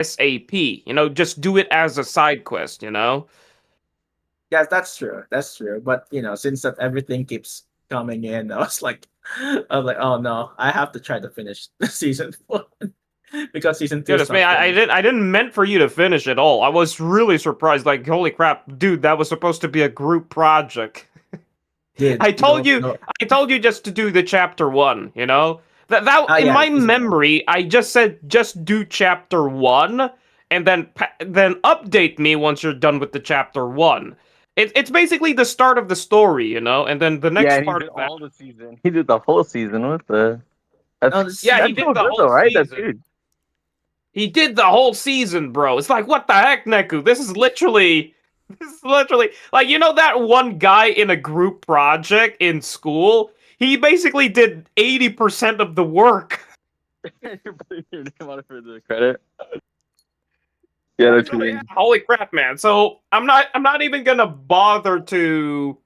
ASAP. Just do it as a side quest. Yes, that's true. That's true. But since that everything keeps coming in, I was like, oh no, I have to try to finish the season 1 because season 2 is Goodness me, not I finished. didn't meant for you to finish it all. I was really surprised. Like, holy crap, dude, that was supposed to be a group project. Dude, I you told don't you, know. I told you just to do the chapter one. That Ah, in yeah, my season 1. memory, I just said just do chapter one, and then update me once you're done with the chapter one. It's basically the start of the story, and then the Yeah, next and he part did of that. all the season. He did the whole season. What the? That's No, this Yeah, he that's did so the good whole though, right? That's season. good. He did the whole season, bro. It's like, what the heck, Neku? This is literally like, that one guy in a group project in school. He basically did 80% of the work. You're putting your name on it for the credit. Yeah, that's So yeah, weird. holy crap, man. So I'm not even gonna bother to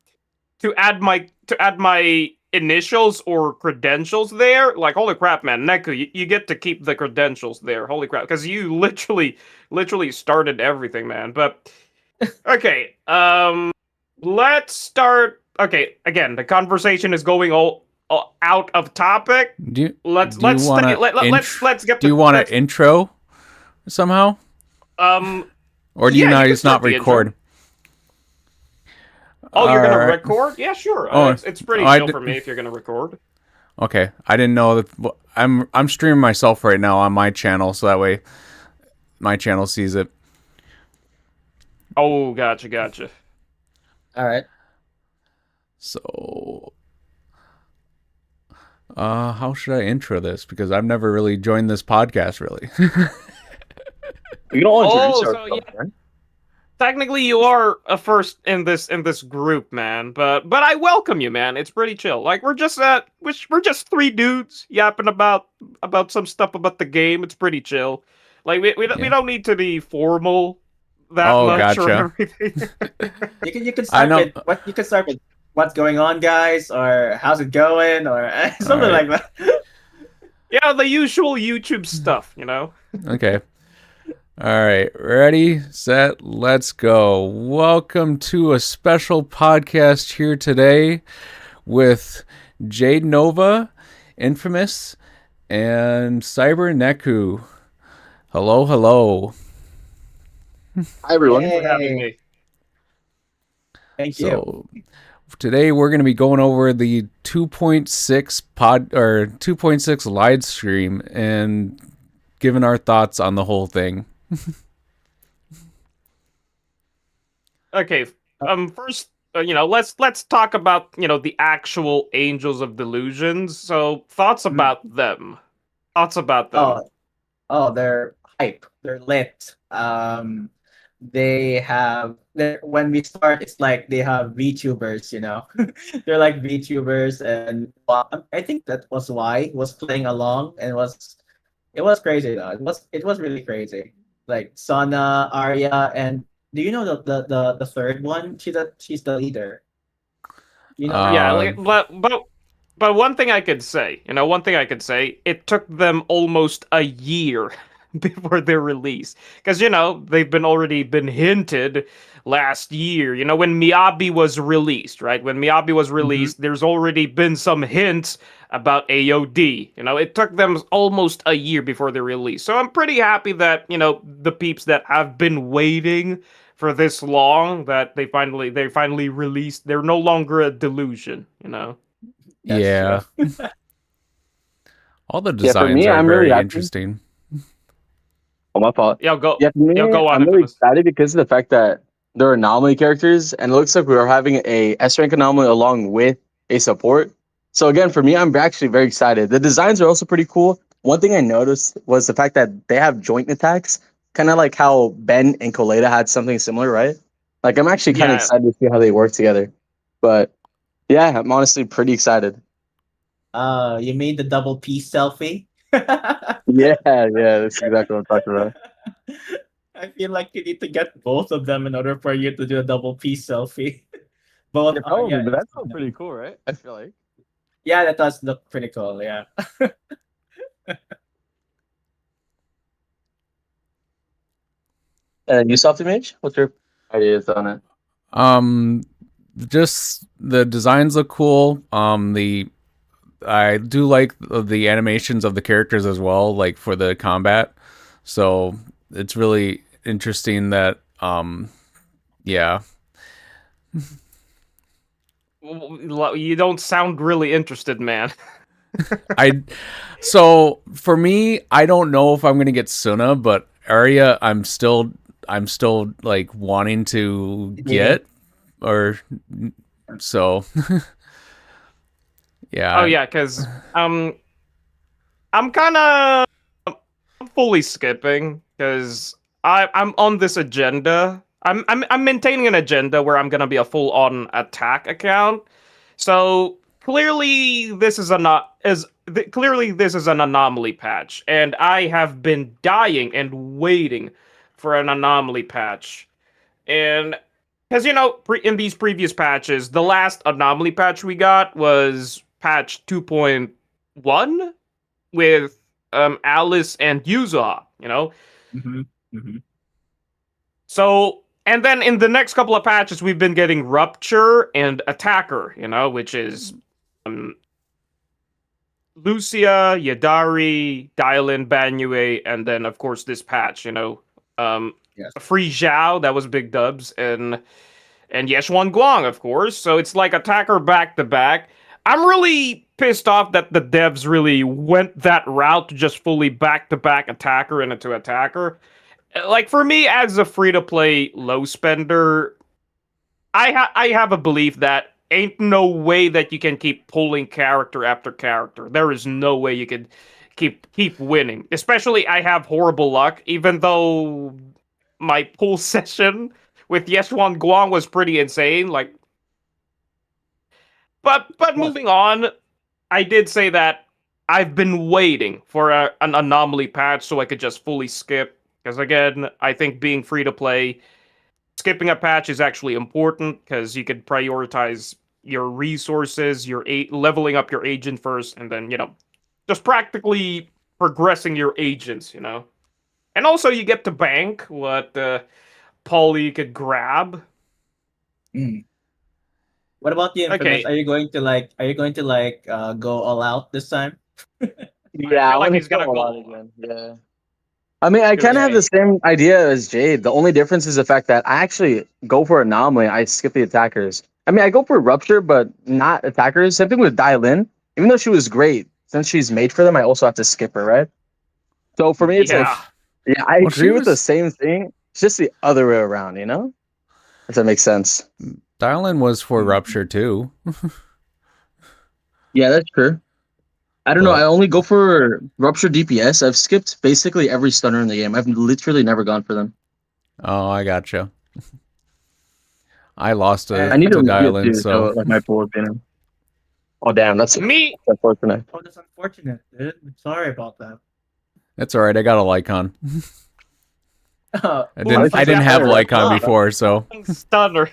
add my initials or credentials there. Like, holy crap, man, Neku, you get to keep the credentials there. Holy crap, because you literally started everything, man. But okay, let's start. Okay, again, the conversation is going all out of topic. Do you, Let's do you let's want stay. to Let's get do you the want let's to intro somehow, um. or do you Yeah, you not can just not start the intro. record? Oh, All you're gonna right. record? Yeah, sure. Oh, It's pretty I chill d- for me if you're gonna record. okay. I didn't know that. I'm streaming myself right now on my channel, so that way my channel sees it. Oh, gotcha. all right. So, how should I intro this? Because I've never really joined this podcast, really. We can all introduce Oh, so yeah, ourselves, right? technically you are a first in this group, man. But I welcome you, man. It's pretty chill. Like, we're just three dudes yapping about some stuff about the game. It's pretty chill. Like, we Yeah. don't need to be formal that Oh, much or gotcha. everything. You can I start know. with what you can start with what's going on, guys, or how's it going, or All something right. like that. Yeah, the usual YouTube stuff. Okay. All right, ready, set, let's go. Welcome to a special podcast here today with Jade Nova, Infamous, and Cyber Neku. Hello, hello. Hi everyone. Thanks for having Yay! me. Thank you. So today we're going to be going over the 2.6 2.6 live stream and giving our thoughts on the whole thing. Okay. First, let's talk about the actual Angels of Delusions. So, thoughts Mm. about them. Thoughts about them. Oh, oh, they're hype. They're lit. When we start, it's like they have VTubers. They're like VTubers, and I think that was why he was playing along, and it was crazy though. It was really crazy. Like Sana, Arya, and do you know the third one? She's the leader. You know her? Yeah, Uh, like, but one thing I could say, it took them almost a year before their release, because they've been hinted last year. When Miyabi was released, right? When Miyabi was Hmm. released, there's already been some hints about AOD. It took them almost a year before they released. So I'm pretty happy that the peeps that have been waiting for this long, that they finally released. They're no longer a delusion. That's true. yeah. All the Yeah, for designs me, are I'm really very happy. interesting. Oh, my fault. Yeah, go. Yeah, for Yeah, me, go on, I'm really Infamous. excited because of the fact that they're anomaly characters, and it looks like we are having a S rank anomaly along with a support. So again, for me, I'm actually very excited. The designs are also pretty cool. One thing I noticed was the fact that they have joint attacks, kind of like how Ben and Koleda had something similar, right? Like I'm actually kind of Yeah. excited to see how they work together. But yeah, I'm honestly pretty excited. You made the double P selfie. Yeah, yeah, that's exactly what I'm talking about. I feel like you need to get both of them in order for you to do a double P selfie. Both Yeah, Arya probably, but and that's still Sana. pretty cool, right? I feel like. Yeah, that does look pretty cool. Yeah. And you, Soft Image, what's your ideas on it? Just the designs look cool. I do like the animations of the characters as well, like for the combat. So it's really interesting that yeah. You don't sound really interested, man. So for me, I don't know if I'm gonna get Suna, but Arya, I'm still like wanting to get, or so. Yeah. Oh yeah, because I'm kind of fully skipping because I'm on this agenda. I'm maintaining an agenda where I'm gonna be a full on attack account. So clearly this is a not is clearly this is an anomaly patch, and I have been dying and waiting for an anomaly patch. And because in these previous patches, the last anomaly patch we got was patch 2.1 with Alice and Yuza, Mm-hmm. Mm-hmm. So, and then in the next couple of patches, we've been getting Rupture and Attacker, which is Lucia, Yadari, Dylan, Banyue, and then, of course, this patch, Yes. Free Zhao, that was big dubs, and Yeshuan Guang, of course. So it's like Attacker back to back. I'm really pissed off that the devs really went that route to just fully back to back Attacker into Attacker. Like, for me, as a free-to-play low spender, I have a belief that ain't no way that you can keep pulling character after character. There is no way you could keep winning. Especially, I have horrible luck, even though my pull session with Yeshuan Guang was pretty insane. Like, but moving on, I did say that I've been waiting for an anomaly patch so I could just fully skip. Because again, I think being free to play, skipping a patch is actually important because you could prioritize your resources, leveling up your agent first, and then just practically progressing your agents. And also you get to bank what Polly could grab. Mm. What about the Infamous? Okay. Are you going to go all out this time? Yeah, I feel like want he's to gonna go a go lot all out. again. Yeah. I mean, I kind of have Okay. the same idea as Jade. The only difference is the fact that I actually go for Anomaly. I skip the attackers. I mean, I go for Rupture, but not attackers. Same thing with Dylin. Even though she was great, since she's made for them, I also have to skip her, right? So for me, it's like, Yeah. yeah, I Well, agree she with the was same thing. It's just the other way around, If that makes sense. Dylan was for Mm. Rupture too. Yeah, that's true. I don't know. But I only go for Rupture DPS. I've skipped basically every stunner in the game. I've literally never gone for them. oh, I gotcha. I lost I need to to review it Dylan, too, so so like my pool, Oh damn, that's Me, unfortunate. Oh, that's unfortunate, dude. I'm sorry about that. it's all right. I got a Lycon. Uh, I Ooh, didn't have yeah. Lycon before, so stunner.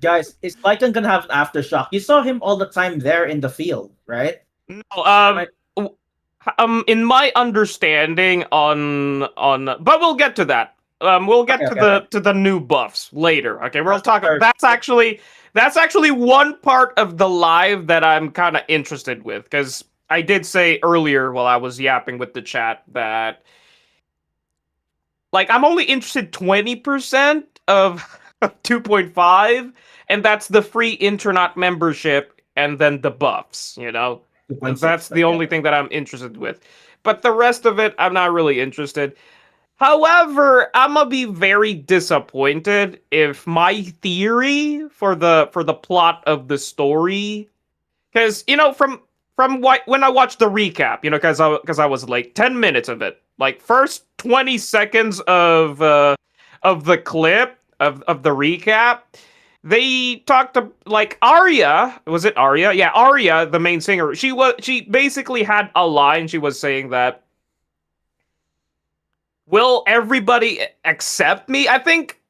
guys, is Lycan gonna have an aftershock? You saw him all the time there in the field, right? No, Am in my understanding but we'll get to that. We'll get Okay. to the new buffs later. Okay, we'll That's talk. perfect. That's actually one part of the live that I'm kind of interested with because I did say earlier while I was yapping with the chat that like I'm only interested 20% of 2.5, and that's the free internet membership and then the buffs. 2.6, That's the only thing that I'm interested with. But the rest of it, I'm not really interested. However, I'm gonna be very disappointed if my theory for the plot of the story, because when I watched the recap, because I was like 10 minutes of it, like first 20 seconds of the clip of the recap. They talked to like Arya. Was it Arya? Yeah, Arya, the main singer. She basically had a line. She was saying that, will everybody accept me? I think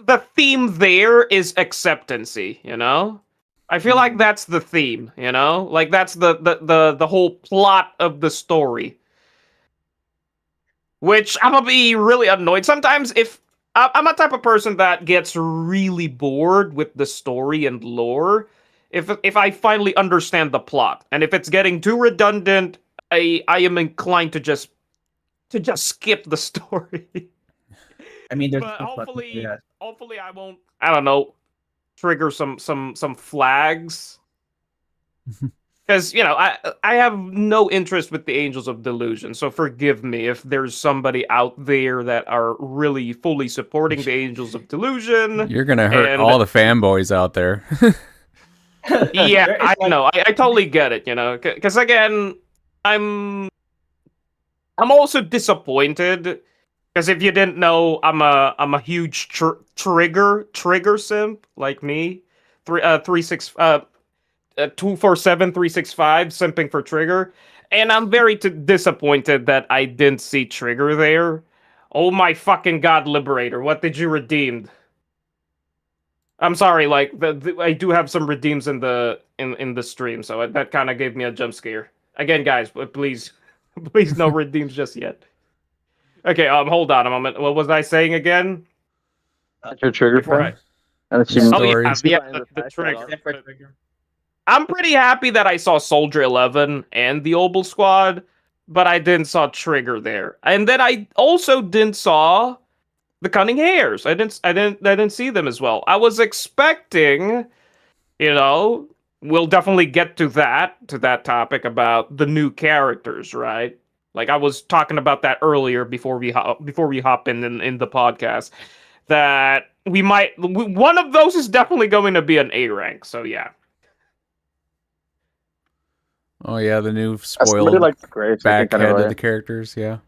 the theme there is acceptancy. I feel like that's the theme. Like that's the whole plot of the story. which I'm gonna be really annoyed sometimes if I'm a type of person that gets really bored with the story and lore. If I finally understand the plot, and if it's getting too redundant, I am inclined to just skip the story. I mean, there's But no button for that. hopefully I won't. I don't know. Trigger some flags. Because I have no interest with the Angels of Delusion, so forgive me if there's somebody out there that are really fully supporting the Angels of Delusion. You're gonna hurt And- all the fanboys out there. Yeah, There is, I like, know. I totally get it. Because again, I'm also disappointed. Because if you didn't know, I'm a huge trigger simp like me. 247 365 simping for Trigger, and I'm very disappointed that I didn't see Trigger there. Oh my fucking god, Liberator, what did you redeem? I'm sorry, like I do have some redeems in the stream, so that kind of gave me a jump scare. Again, guys, please, please no redeems just yet. Okay, hold on a moment. What was I saying again? Your trigger Before friend. And Oh Story. yeah, the Trigger. I'm pretty happy that I saw Soldier 11 and the Obel Squad, but I didn't saw Trigger there. And then I also didn't saw the Cunning Hares. I didn't see them as well. I was expecting, we'll definitely get to that topic about the new characters, right? Like I was talking about that earlier before we hop in the podcast, that one of those is definitely going to be an A rank. So yeah. Oh yeah, the new Somebody spoiled like the gray, so I think back head kinda of the characters. Yeah.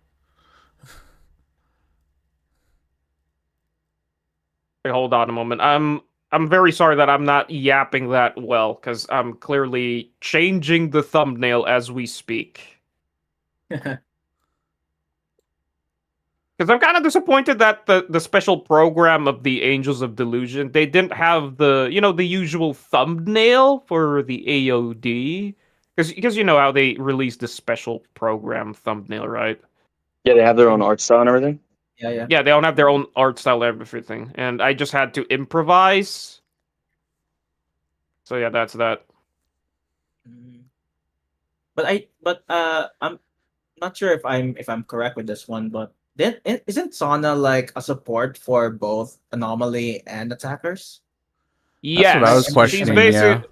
Wait, hold on a moment. I'm very sorry that I'm not yapping that well because I'm clearly changing the thumbnail as we speak. Because I'm kind of disappointed that the special program of the Angels of Delusion, they didn't have the usual thumbnail for the AOD. Because you know how they released the special program thumbnail, right? Yeah, they have their own art style and everything. Yeah. Yeah, they don't have their own art style and everything. And I just had to improvise. So yeah, that's that. Mm. But I'm not sure if I'm correct with this one, but then isn't Sauna like a support for both Anomaly and attackers? Yes, what I was she's questioning,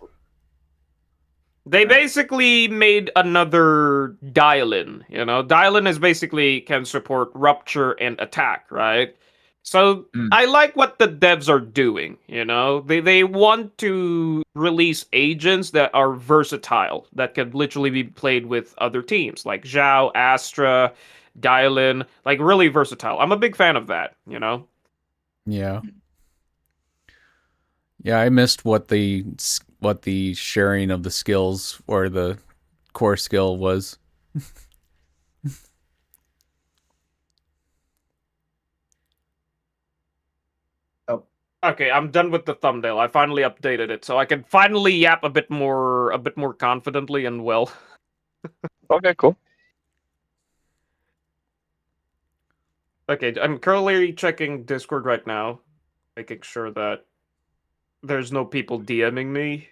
They basically made another Dylan. Dylan is basically can support Rupture and Attack, right? So I like what the devs are doing. They want to release agents that are versatile, that can literally be played with other teams, like Zhao, Astra, Dylan, like really versatile. I'm a big fan of that. Yeah. Yeah, I missed what the sharing of the skills or the core skill was. Okay, I'm done with the thumbnail. I finally updated it, so I can finally yap a bit more confidently and well. Okay, cool. Okay, I'm currently checking Discord right now, making sure that there's no people DMing me.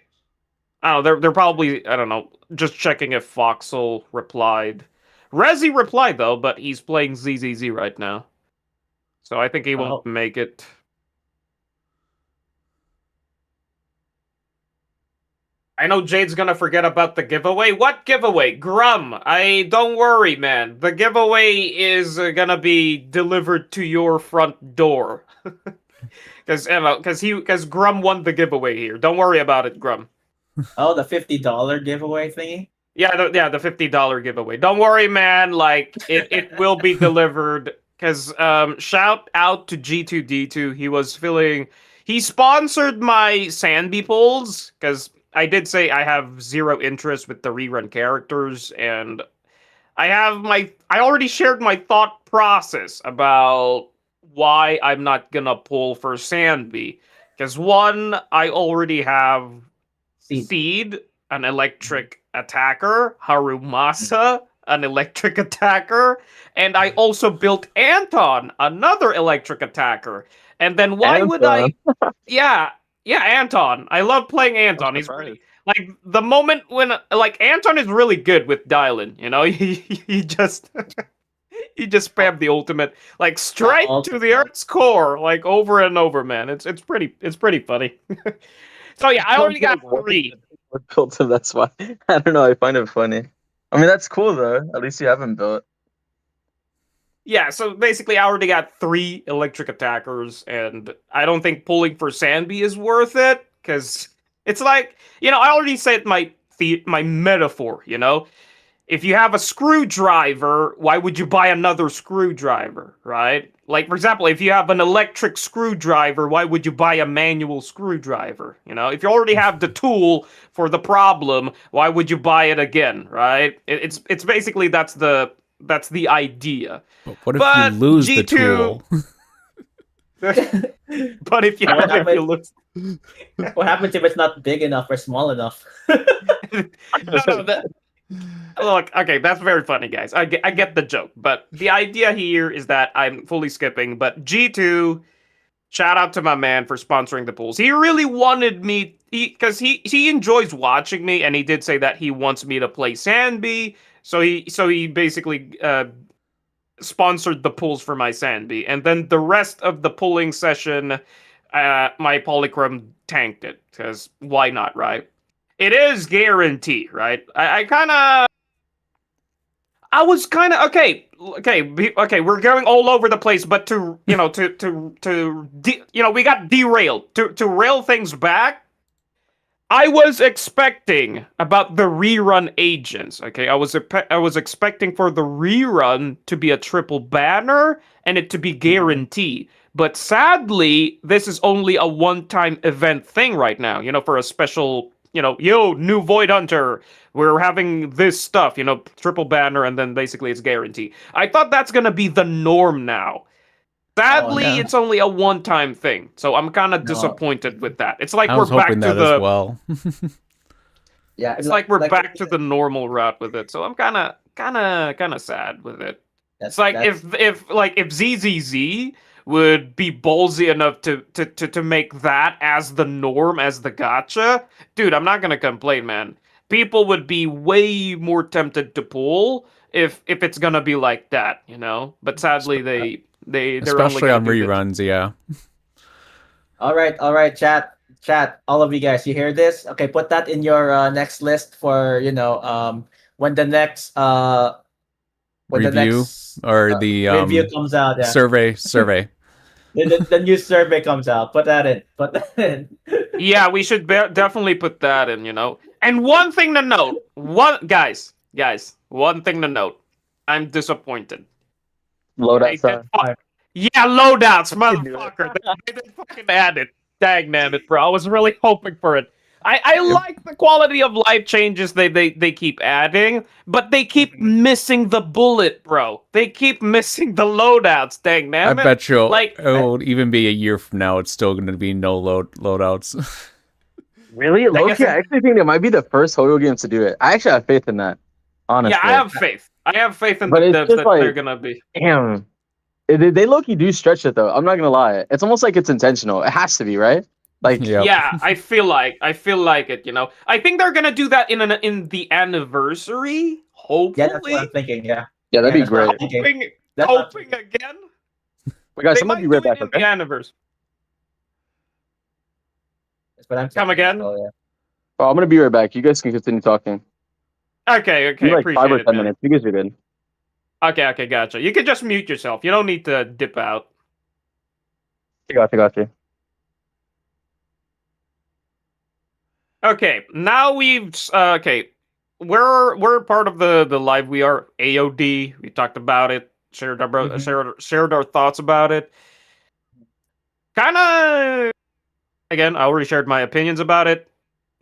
I don't know, they're probably, I don't know, just checking if Foxel replied. Rezi replied though, but he's playing ZZZ right now. So I think he won't make it. I know Jade's gonna forget about the giveaway. What giveaway? Grum. Don't worry, man. The giveaway is gonna be delivered to your front door. Because Grum won the giveaway here. Don't worry about it, Grum. Oh, the $50 giveaway thingy. Yeah, the $50 giveaway. Don't worry, man. Like it will be delivered. Because shout out to G2D2. He sponsored my Sandy polls because I did say I have zero interest with the rerun characters, and I already shared my thought process about why I'm not gonna pull for Sandby. Because one, I already have Seed, an electric attacker, Harumasa, an electric attacker, and I also built Anton, another electric attacker. And then why would I? Yeah, yeah, Anton. I love playing Anton. He's pretty. Like the moment when like Anton is really good with dialing. You know, he just he just spammed the ultimate like straight to the Earth's core, like over and over, man. It's pretty funny. So yeah, I already got 3. Built him, that's why. I don't know. I find it funny. I mean, that's cool though. At least you haven't built. Yeah, so basically I already got 3 electric attackers, and I don't think pulling for Sanby is worth it, because it's like, you know, I already said my metaphor, you know? If you have a screwdriver, why would you buy another screwdriver, right? Like, for example, if you have an electric screwdriver, why would you buy a manual screwdriver? You know, if you already have the tool for the problem, why would you buy it again, right? It's basically that's the idea. But what if you lose the tool? But if you lose, What happens if it's not big enough or small enough? Look, okay, that's very funny, guys. I get the joke, but the idea here is that I'm fully skipping. But G2, shout out to my man for sponsoring the pools. He really wanted me, because he enjoys watching me, and he did say that he wants me to play Sanby. So he basically sponsored the pools for my Sanby, and then the rest of the pulling session, my Polychrome tanked it, because why not, right? It is guarantee, right? I was kind of okay. We're going all over the place, but to we got derailed. To rail things back, I was expecting about the rerun agents. Okay, I was expecting for the rerun to be a triple banner and it to be guarantee. But sadly, this is only a one-time event thing right now. You know, for a special. You know, new Void Hunter, we're having this stuff, you know, triple banner, and then basically it's guarantee. I thought that's gonna be the norm now. Sadly, it's only a one-time thing, so I'm kind of disappointed with that. It's like I we're was back hoping to that the as well. Yeah, it's like we're back to the normal route with it. So I'm kind of sad with it. It's like if ZZZ would be ballsy enough to make that as the norm, as the gacha, dude, I'm not gonna complain, man. People would be way more tempted to pull if it's gonna be like that, you know. But sadly, they're especially only on reruns, yeah. All right, chat, all of you guys, you hear this? Okay, put that in your next list for when the next review or the review comes out. Yeah. Survey. the new survey comes out. Put that in. Yeah, we should definitely put that in. You know, and one thing to note, guys, one thing to note, I'm disappointed. Loadout. Yeah, loadouts, motherfucker. They didn't fucking add it. Dang, damn it, bro. I was really hoping for it. I like the quality of life changes they keep adding, but they keep missing the bullet, bro. They keep missing the loadouts, dang man. I bet you it'll even be a year from now, it's still going to be no loadouts. Really? Loki, I actually think it might be the first Hoyo games to do it. I actually have faith in that, honestly. Yeah, I have faith. I have faith in But the it's devs just that like, they're going to be. Damn. They low-key do stretch it, though. I'm not going to lie. It's almost like it's intentional. It has to be, right? Like, yeah, I feel like it. You know, I think they're gonna do that in the anniversary. Hopefully, yeah, that's what I'm thinking. Yeah, that'd be great. Hoping again. But guys, somebody be right back. Okay. The anniversary. That's what I'm thinking. Come again? Oh, yeah. Oh, I'm gonna be right back. You guys can continue talking. Okay. Like Appreciate 5 or 10 it, man. minutes. You guys are good. Okay, gotcha. You can just mute yourself. You don't need to dip out. Gotcha. Okay, now we've we're part of the live. We are AOD. We talked about it. Shared our thoughts about it. Kind of. Again, I already shared my opinions about it.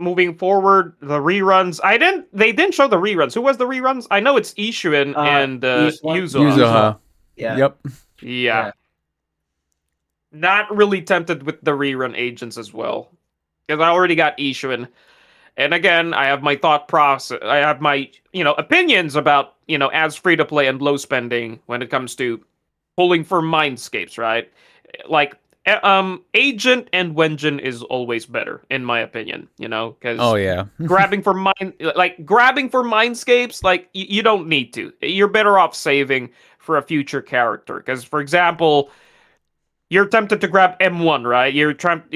Moving forward, the reruns. They didn't show the reruns. Who was the reruns? I know it's Ishuin and Yuzuha. Yeah. Yep. Yeah. Not really tempted with the rerun agents as well. Because I already got Ishuin. And again, I have my thought process. I have my, opinions about, as free to play and low spending when it comes to pulling for mindscapes, right? Like Agent and Wenjin is always better in my opinion, because Oh yeah. grabbing for mindscapes, like you don't need to. You're better off saving for a future character. Because for example, you're tempted to grab M1, right? You grabbed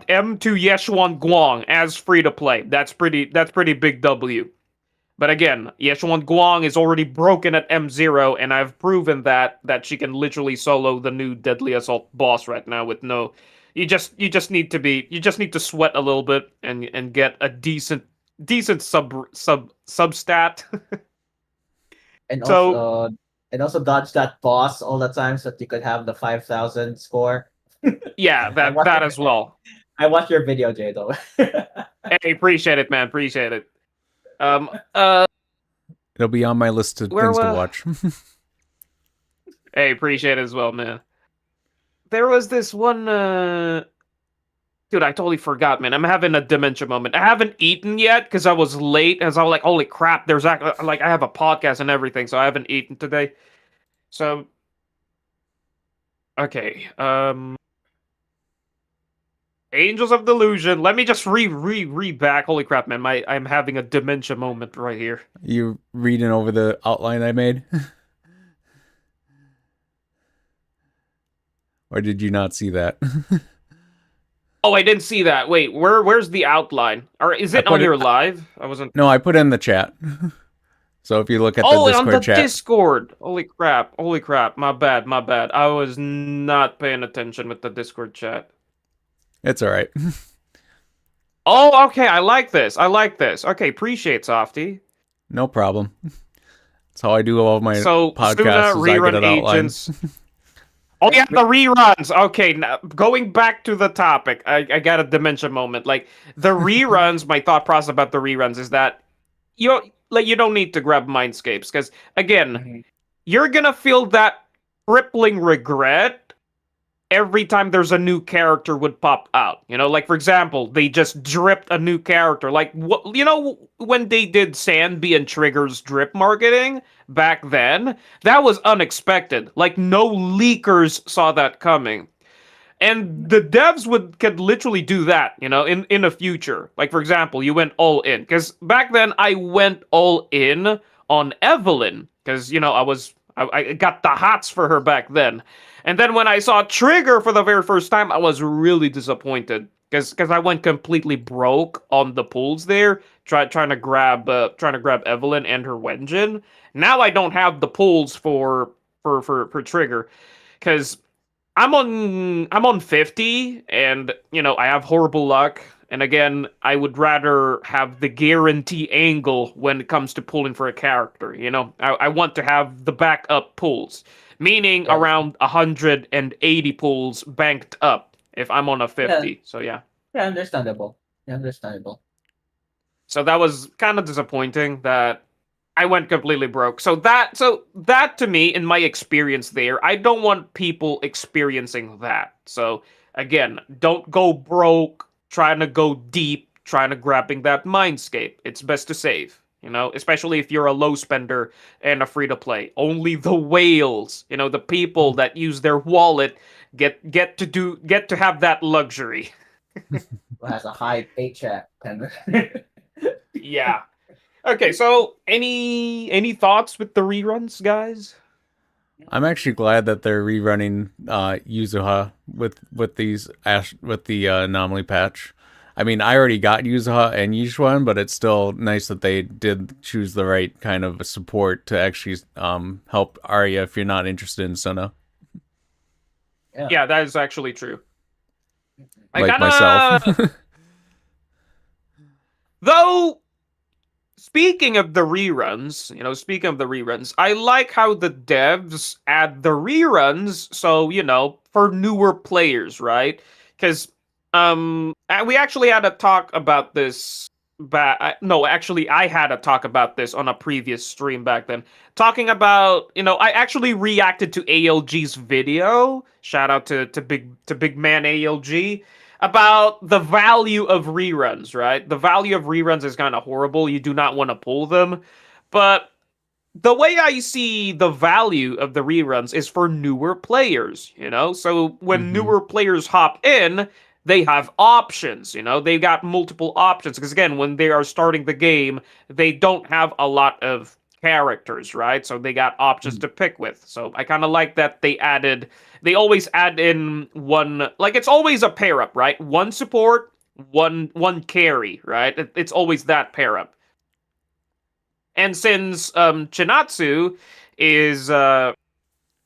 M2 Yeshuan Guang as free to play. That's pretty big W. But again, Yeshuan Guang is already broken at M0, and I've proven that she can literally solo the new Deadly Assault boss right now with no. You just need to sweat a little bit and get a decent substat. And So- also dodge that boss all the time so that you could have the 5,000 score. Yeah, that as well. I watched your video, Jay, though. Hey, appreciate it, man. Appreciate it. It'll be on my list of Where things to wa- watch. Hey, appreciate it as well, man. There was this one, dude, I totally forgot, man. I'm having a dementia moment. I haven't eaten yet because I was late, as I was like, holy crap, there's I have a podcast and everything, so I haven't eaten today. So, okay, Angels of Delusion. Let me just read back. Holy crap, man, I'm having a dementia moment right here. You reading over the outline I made? Or did you not see that? Oh, I didn't see that. Wait, where's the outline? Or is it I put on it- your live? I wasn't. No, I put it in the chat. So if you look at the Oh, Discord on the chat, Discord. Holy crap. My bad. I was not paying attention with the Discord chat. it's all right. Oh, okay. I like this. Okay, appreciate Softy. No problem. That's how I do all of my So, podcasts. Suna, Is I get rerun it outlines. Oh yeah, the reruns. Okay, now, going back to the topic, I got a dementia moment. Like the reruns, my thought process about the reruns is that you don't need to grab Mindscapes because again, you're gonna feel that crippling regret every time there's a new character would pop out. Like for example, they just dripped a new character. Like what when they did Sandby and Trigger's drip marketing back then, that was unexpected. Like no leakers saw that coming. And the devs could literally do that, in the future. Like for example, you went all in. Because back then I went all in on Evelyn. Because, I got the hots for her back then. And then when I saw Trigger for the very first time, I was really disappointed. Because I went completely broke on the pulls there, trying to grab Evelyn and her Wenjin. Now I don't have the pulls for Trigger, because I'm on 50, and I have horrible luck. And again, I would rather have the guarantee angle when it comes to pulling for a character. I want to have the backup pulls, meaning around 180 pulls banked up if I'm on a 50. Yeah. So yeah. Yeah, understandable. Understandable. So that was kind of disappointing that I went completely broke. So that to me, in my experience there, I don't want people experiencing that. So again, don't go broke trying to go deep, trying to grabbing that mindscape. It's best to save, especially if you're a low spender and a free to play. Only the whales, the people that use their wallet get to have that luxury. Who has a high paycheck. Yeah. Okay, so any thoughts with the reruns, guys? I'm actually glad that they're rerunning Yuzuha with the anomaly patch. I mean, I already got Yuzuha and Yishuan, but it's still nice that they did choose the right kind of support to actually help Arya if you're not interested in Suna. Yeah, that is actually true. I Like kinda- myself. Though, speaking of the reruns, I like how the devs add the reruns, so, for newer players, right? Because, we actually had a talk about this, I had a talk about this on a previous stream back then, talking about, I actually reacted to ALG's video, shout out to Big Man ALG, about the value of reruns, right? The value of reruns is kind of horrible. You do not want to pull them. But the way I see the value of the reruns is for newer players, you know? So when Mhm. newer players hop in, they have options, you know? They got multiple options because again, when they are starting the game, they don't have a lot of characters, right? So they got options to pick with. So I kind of like that they always add in one, like it's always a pair up, right? One support, one carry, right? It's always that pair up. And since Chinatsu is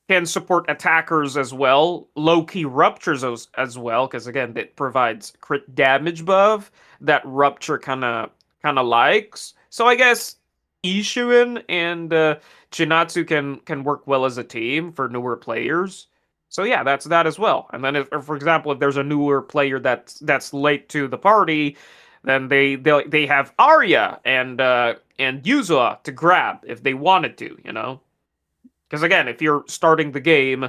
can support attackers as well, low key ruptures as well, because again it provides crit damage buff that rupture kind of likes. So I guess Ishuin and Chinatsu can work well as a team for newer players. So yeah, that's that as well. And then, if, for example, if there's a newer player that's late to the party, then they have Arya and Yuzua to grab if they wanted to, you know. Because again, if you're starting the game,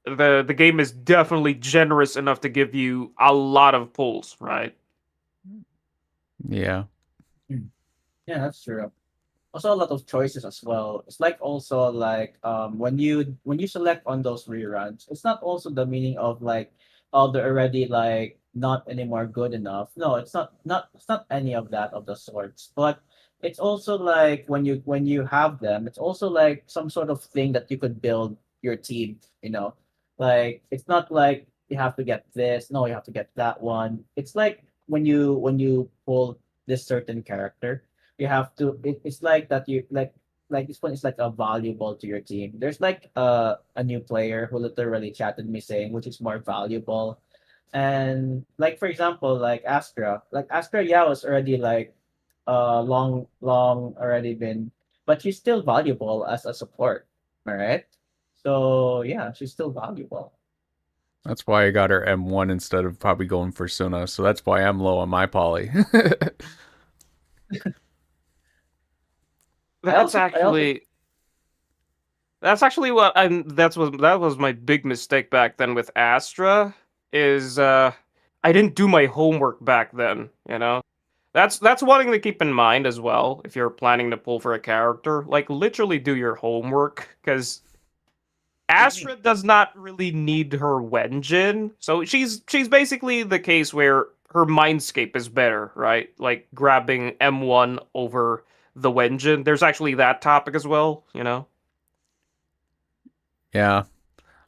the game is definitely generous enough to give you a lot of pulls, right? Yeah. Yeah, that's true. Also a lot of choices as well. It's like also like when you select on those reruns, it's not also the meaning of like, oh, they're already like not anymore good enough. No, it's not any of that of the sorts. But it's also like when you have them, it's also like some sort of thing that you could build your team, you know. Like it's not like you have to get this, no, you have to get that one. It's like when you pull this certain character, you have to it's like that you like this one is like a valuable to your team. There's like a new player who literally chatted me saying which is more valuable. And like for example, like Astra, yeah, was already like long already been, but she's still valuable as a support. All right. So yeah, she's still valuable. That's why I got her M1 instead of probably going for Suna. So that's why I'm low on my poly. That's I also actually what that was my big mistake back then with Astra is I didn't do my homework back then, you know. That's one thing to keep in mind as well if you're planning to pull for a character. Like literally do your homework because Astra does not really need her Wenjin. So she's basically the case where her Mindscape is better, right? Like grabbing M1 over the Wenjin. There's actually that topic as well, you know? Yeah.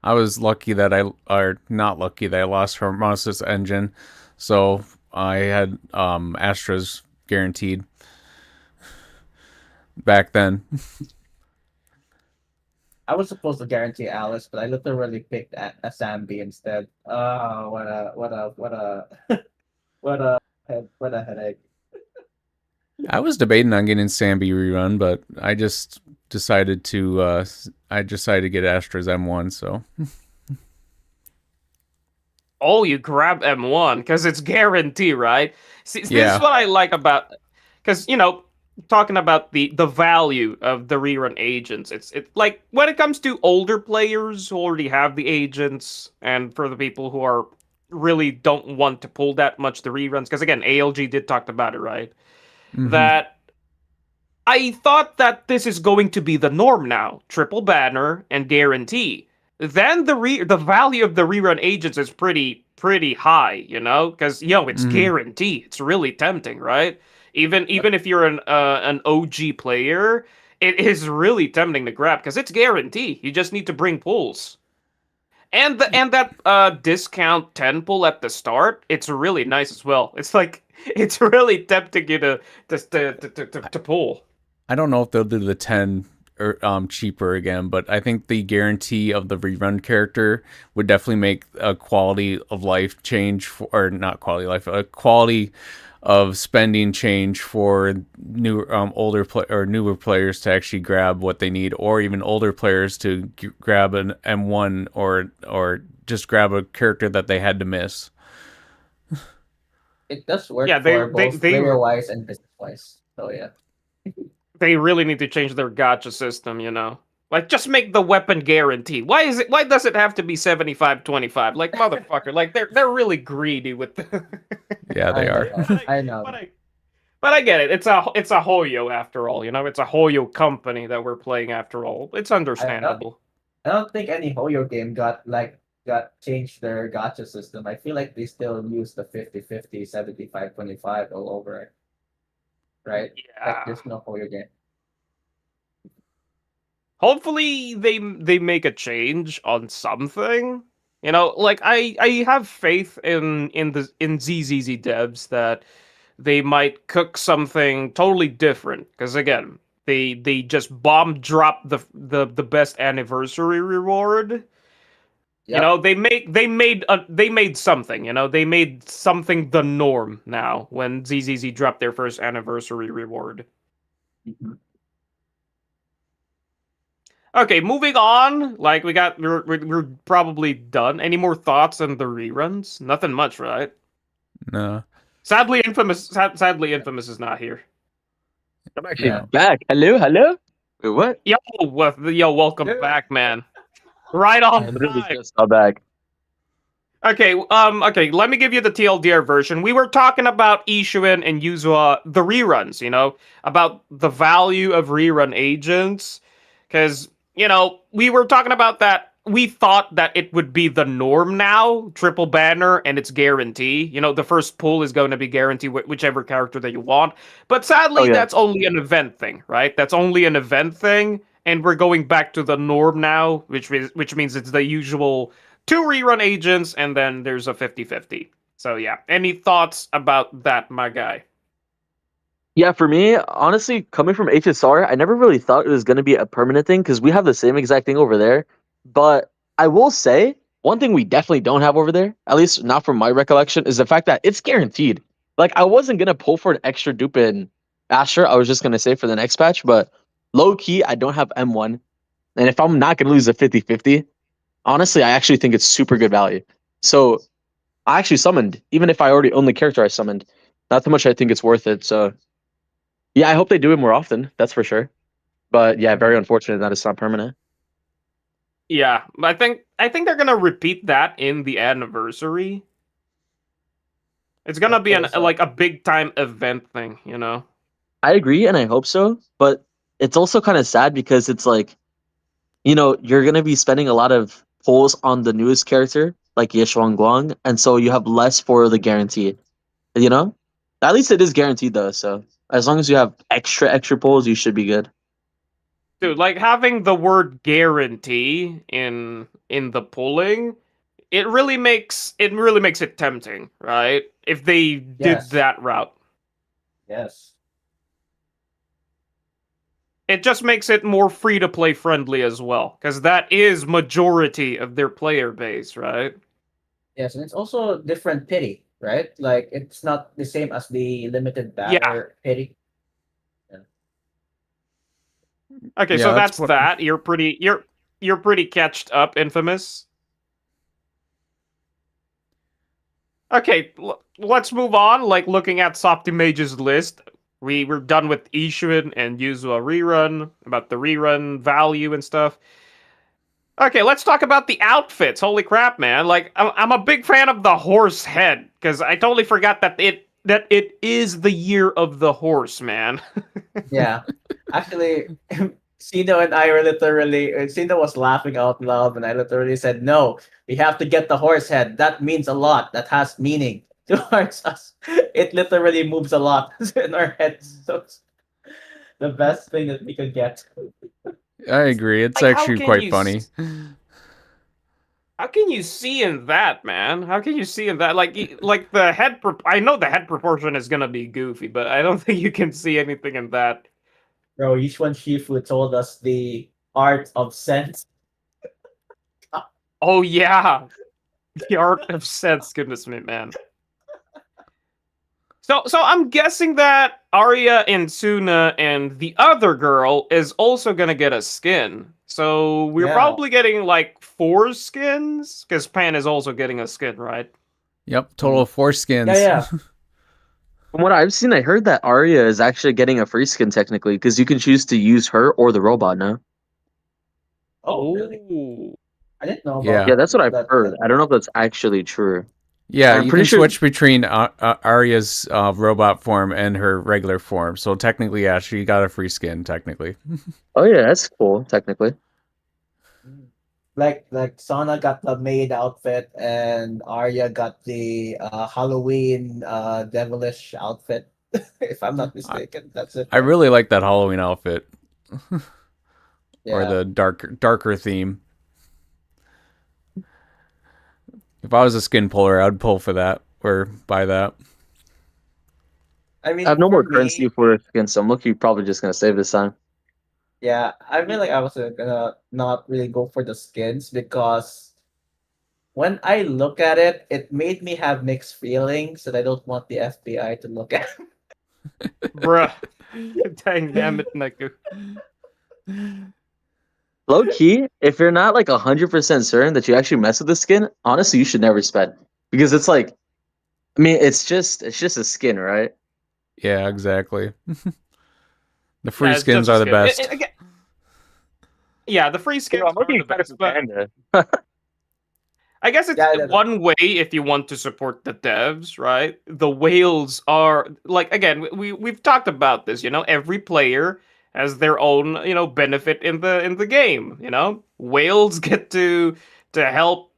I was lucky that or not lucky that I lost Hermosis engine. So I had Astra's guaranteed back then. I was supposed to guarantee Alice, but I literally picked a Sambi instead. Oh, what a what a headache. I was debating on getting Sambi rerun, but I just decided to get Astra's M1, so Oh, you grab M1 because it's guarantee, right? See, this Yeah. is what I like about because you know talking about the value of the rerun agents. It's like when it comes to older players who already have the agents, and for the people who are really don't want to pull that much the reruns because again ALG did talk about it, right? Mhm. That I thought that this is going to be the norm now. Triple banner and guarantee. Then the value of the rerun agents is pretty high, you know, because it's Mhm. guarantee. It's really tempting, right? Even if you're an OG player, it is really tempting to grab because it's guarantee. You just need to bring pulls. And that discount 10 pull at the start, it's really nice as well. It's like it's really tempting you to pull. I don't know if they'll do the 10 or cheaper again, but I think the guarantee of the rerun character would definitely make a quality of life change for, or not quality of life, a quality of spending change for new or newer players to actually grab what they need, or even older players to grab an M1 or just grab a character that they had to miss. It does work Yeah, for both player wise and business wise. So yeah. they really need to change their gotcha system, you know. Like just make the weapon guarantee. Why does it have to be 75-25? Like motherfucker, like they're really greedy with the Yeah, they I are. know. I know. But I get it. It's a Hoyo after all. You know, it's a Hoyo company that we're playing after all. It's understandable. I don't think any Hoyo game got changed their gacha system. I feel like they still use the 50-50, 75-25 all over it. Right? Like Yeah. there's no Hoyo game. Hopefully they make a change on something. You know, like I have faith in ZZZ devs that they might cook something totally different. Because again, they just bomb drop the best anniversary reward. You Yep. know, they made something. You know, they made something the norm now when ZZZ dropped their first anniversary reward. Mhm. Okay, moving on. Like we're probably done. Any more thoughts on the reruns? Nothing much, right? No. Sadly, Infamous is not here. I'm actually Yeah. back. Hello? Wait, what? Yo, welcome Yeah. back, man. Right I on literally time. just got back. Okay, let me give you the TLDR version. We were talking about Ishuin and Yuzua, the reruns, you know, about the value of rerun agents. Because, you know, we were talking about that. We thought that it would be the norm now, triple banner, and it's guarantee. You know, the first pull is going to be guarantee whichever character that you want. But sadly, Oh, yeah. that's only an event thing, right? That's only an event thing. And we're going back to the norm now, which means it's the usual 2 rerun agents, and then there's a 50-50. So yeah, any thoughts about that, my guy? Yeah, for me, honestly, coming from HSR, I never really thought it was going to be a permanent thing because we have the same exact thing over there. But I will say, one thing we definitely don't have over there, at least not from my recollection, is the fact that it's guaranteed. Like, I wasn't going to pull for an extra dupe in Asher. I was just going to say for the next patch, but low key, I don't have M1. And if I'm not going to lose a 50-50, honestly, I actually think it's super good value. So I actually summoned, even if I already own the character I summoned. Not too much I think it's worth it. So yeah, I hope they do it more often. That's for sure. But yeah, very unfortunate that it's not permanent. Yeah, I think they're gonna repeat that in the anniversary. It's gonna be Okay, so- like a big time event thing, you know. I agree, and I hope so. But it's also kind of sad because it's like, you're gonna be spending a lot of pulls on the newest character, like Yeshuang Guang, and so you have less for the guarantee. You know, at least it is guaranteed though. So as long as you have extra pulls, you should be good. Dude, like having the word guarantee in the pulling, it really makes it tempting, right? If they did Yes. that route. Yes. It just makes it more free to play friendly as well, because that is majority of their player base, right? Yes, and it's also different pity, right? Like it's not the same as the limited banner pity. Okay, Yeah, so that's that's that. You're pretty catched up, Infamous. Okay, let's move on. Like looking at Soptimage's list, we were done with Ishuin and Yuzua rerun about the rerun value and stuff. Okay, let's talk about the outfits. Holy crap, man! Like I'm a big fan of the horse head because I totally forgot that it is the year of the horse, man. Yeah. Actually, Sino and I were Sino was laughing out loud and I literally said, no, we have to get the horse head. That means a lot. That has meaning towards us. It literally moves a lot in our heads. So it's the best thing that we could get. I agree. It's Like, how actually can quite you funny. How can you see in that, man? How can you see in that? Like the head. I know the head proportion is gonna be goofy, but I don't think you can see anything in that. Bro, Yishuan Shifu told us the art of sense. Oh yeah, the art of sense. Goodness me, man. So I'm guessing that Arya and Suna and the other girl is also gonna get a skin. So we're Yeah. probably getting like 4 skins because Pan is also getting a skin, right? Yep, total of 4 skins. Yeah. From what I've seen, I heard that Arya is actually getting a free skin technically because you can choose to use her or the robot now. Oh, really? I didn't know about Yeah. Yeah, that's what I've that- heard. I don't know if that's actually true. Yeah, I'm you pretty can sure- switch between Arya's robot form and her regular form. So technically, yeah, she got a free skin. Technically, Oh yeah, that's cool. Technically, Like Sana got the maid outfit and Arya got the Halloween devilish outfit. If I'm not mistaken, that's it. I really like that Halloween outfit or Yeah. the darker theme. If I was a skin puller, I'd pull for that or buy that. I mean, I have no for more me, currency for skins, so I'm lucky probably just gonna save this time. yeah, I feel like I was gonna not really go for the skins because when I look at it, it made me have mixed feelings that I don't want the FBI to look at. Bruh. Dang damn it, Neku. Low key, if you're not like 100% certain that you actually mess with the skin, honestly, you should never spend because it's like, I mean, it's just a skin, right? Yeah, exactly. The free Yeah, it's skins just a are the skin. best. Again, yeah, the free skins I'm are looking the best, for but Panda. I guess it's Yeah, one way if you want to support the devs, right? The whales are like again, we've talked about this, every player has their own, benefit in the game, Whales get to help,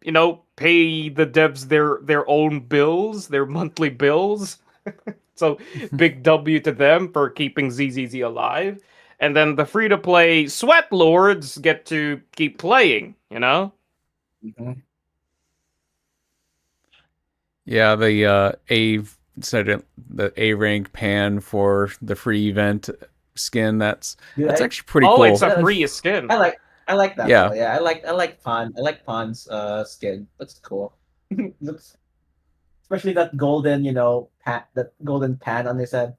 pay the devs their own bills, their monthly bills. So big W to them for keeping ZZZ alive. And then the free to play sweat lords get to keep playing, Mhm. Yeah, the the A rank pan for the free event skin. That's Dude, actually pretty Oh, cool. it's a Yeah, free skin. I like that. Yeah. Though. Yeah, I like Pon's skin. That's cool. Looks especially that golden, that golden pan on his head.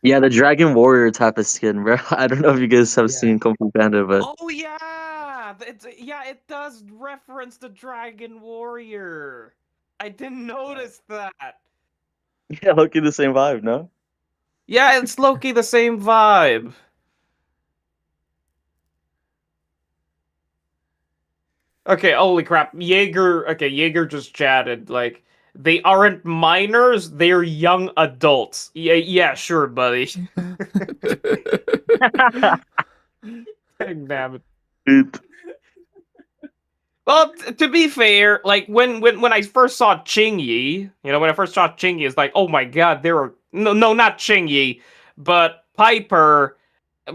Yeah, the Dragon Warrior type of skin, bro. I don't know if you guys have Yeah. seen Kung Fu Panda, but Oh yeah, it does reference the Dragon Warrior. I didn't notice that. yeah, looking the same vibe, no? Yeah, it's Loki the same vibe. Okay, holy crap. Jaeger just chatted like they aren't minors, they're young adults. Yeah, sure, buddy. Dang damn it. Dude. Well, to be fair, like when I first saw Qingyi, it's like, oh my god, there are no, not Qingyi, but Piper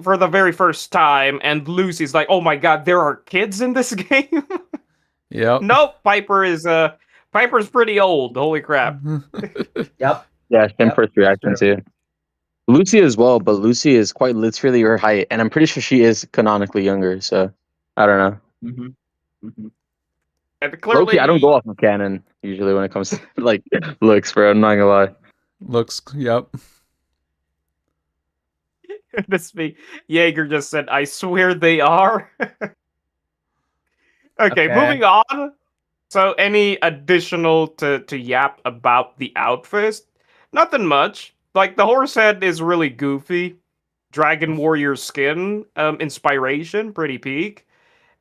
for the very first time, and Lucy's like, oh my god, there are kids in this game. Yep. Nope, Piper's pretty old. Holy crap. Yep. Yeah, same Yep, first reaction true. too. Lucy as well, but Lucy is quite literally her height, and I'm pretty sure she is canonically younger, so I don't know. Mm-hmm. And clearly, Loki, I don't go off of canon usually when it comes to like looks, bro. I'm not gonna lie. Looks. Yep. this me. Jaeger just said, I swear they are. Okay, moving on. So, any additional to yap about the outfit? Nothing much. Like, the horse head is really goofy. Dragon Warrior skin, inspiration, pretty peak.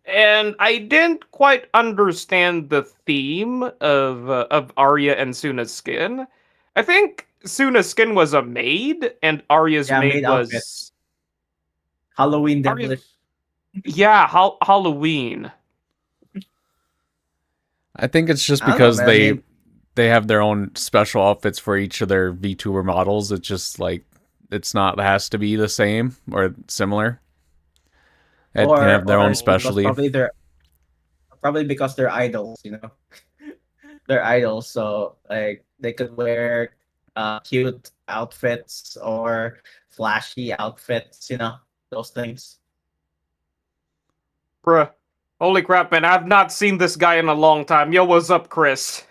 And I didn't quite understand the theme of Arya and Suna's skin. I think Suna's skin was a maid, and Arya's Yeah, maid maid was outfit. Halloween Arya's- devilish. yeah, Halloween. I think it's just I don't know, because man, maybe- they have their own special outfits for each of their VTuber models. It's just like it has to be the same or similar. It can have their own because specialty. Probably because they're idols, they're idols, so like they could wear cute outfits or flashy outfits, those things. Bruh. Holy crap, man. I've not seen this guy in a long time. Yo, what's up, Chris?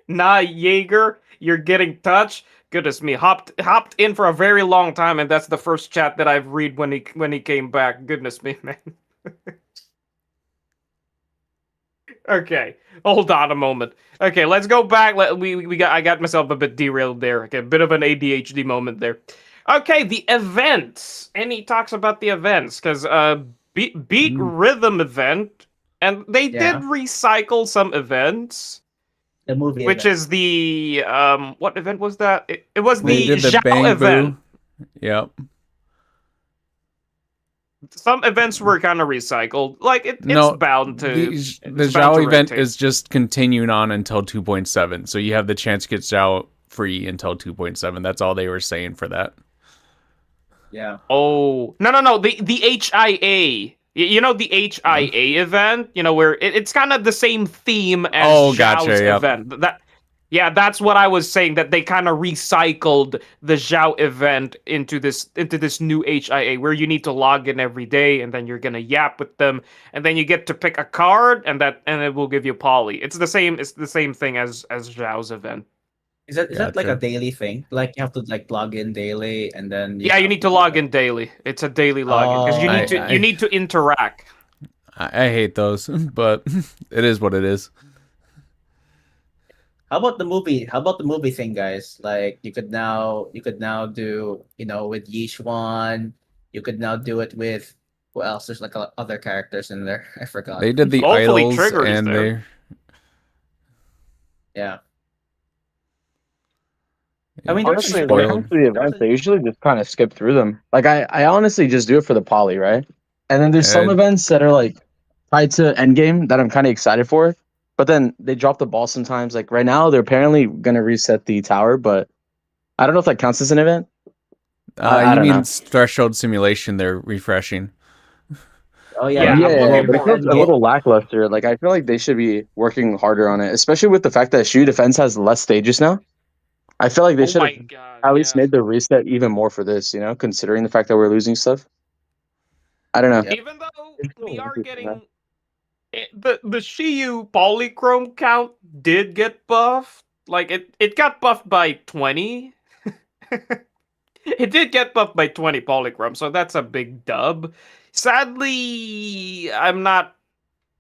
Nah, Jaeger, you're getting touched. Goodness me, hopped in for a very long time, and that's the first chat that I've read when he came back. Goodness me, man. Okay, hold on a moment. Okay, let's go back. I got myself a bit derailed there. Okay, a bit of an ADHD moment there. Okay, the events. Any talks about the events? Because beat rhythm event and they Yeah. did recycle some events, The movie. which event. is the what event was that? It was They the did the Zhao Bang event. Boo. Yep. Some events were kind of recycled. Like it's No, bound to the it's Zhao bound to event rotate. is just continuing on until 2.7, so you have the chance to get Zhao free until 2.7. That's all they were saying for that. Yeah. Oh no! The HIA. You know the HIA event. You know where it's kind of the same theme as Oh, Zhao's gotcha, yep. event. That's what I was saying. That they kind of recycled the Zhao event into this new HIA where you need to log in every day, and then you're gonna yap with them, and then you get to pick a card, and it will give you poly. It's the same. It's the same thing as Zhao's event. Is that like a Gotcha. daily thing? Like you have to like log in daily and then Yeah, you have need to do, log like- in daily. It's a daily login because you Oh. need you need to interact. I hate those, but it is what it is. How about the movie? How about the movie thing, guys? Like you could now do, with Yishuan. You could now do it with who else? There's like other characters in there. I forgot. They did the Hopefully idols, Trigger is and there. Yeah. they. I mean, there's Honestly, a- when it spoiled. comes to the events, they usually just kind of skip through them. Like I honestly just do it for the poly, right? And then there's some And- events that are like tied to endgame that I'm kind of excited for, but then they drop the ball sometimes. Like right now, they're apparently gonna reset the tower, but I don't know if that counts as an event. I You don't mean know. threshold simulation? They're refreshing. Oh Yeah, yeah. I'm Yeah, looking but it for feels a little lackluster. Like I feel like they should be working harder on it, especially with the fact that Shu Defense has less stages now. I feel like they Oh should my have god! at least yeah. made the reset even more for this, considering the fact that we're losing stuff. I don't know. Yeah. Even though It's still we are interesting, man. getting the Shiyu polychrome count did get buffed. Like it got buffed by 20. It did get buffed by 20 polychrome, so that's a big dub. Sadly, I'm not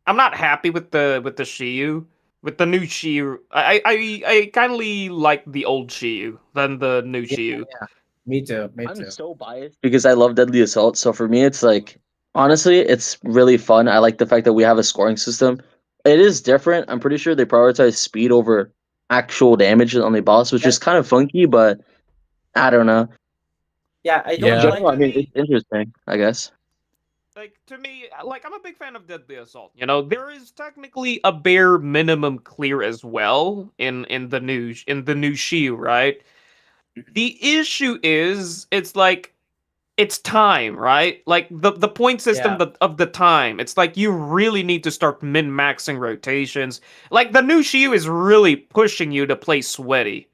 happy with the Shiyu. With the new Shiyu. I kindly like the old Shiyu than the new Yeah, Shiyu. Me too. Me I'm too. so biased because I love Deadly Assault. So for me, it's like honestly, it's really fun. I like the fact that we have a scoring system. It is different. I'm pretty sure they prioritize speed over actual damage on the boss, which is kind of funky, but I don't know. Yeah, I In don't Yeah. like. general, I mean, it's interesting, I guess. Like to me, like I'm a big fan of Deadly Assault. You know, there is technically a bare minimum clear as well in the new Shiyu, right? The issue is it's like it's time, right? Like the point system Yeah. of the time. It's like you really need to start min-maxing rotations. Like the new Shiyu is really pushing you to play sweaty.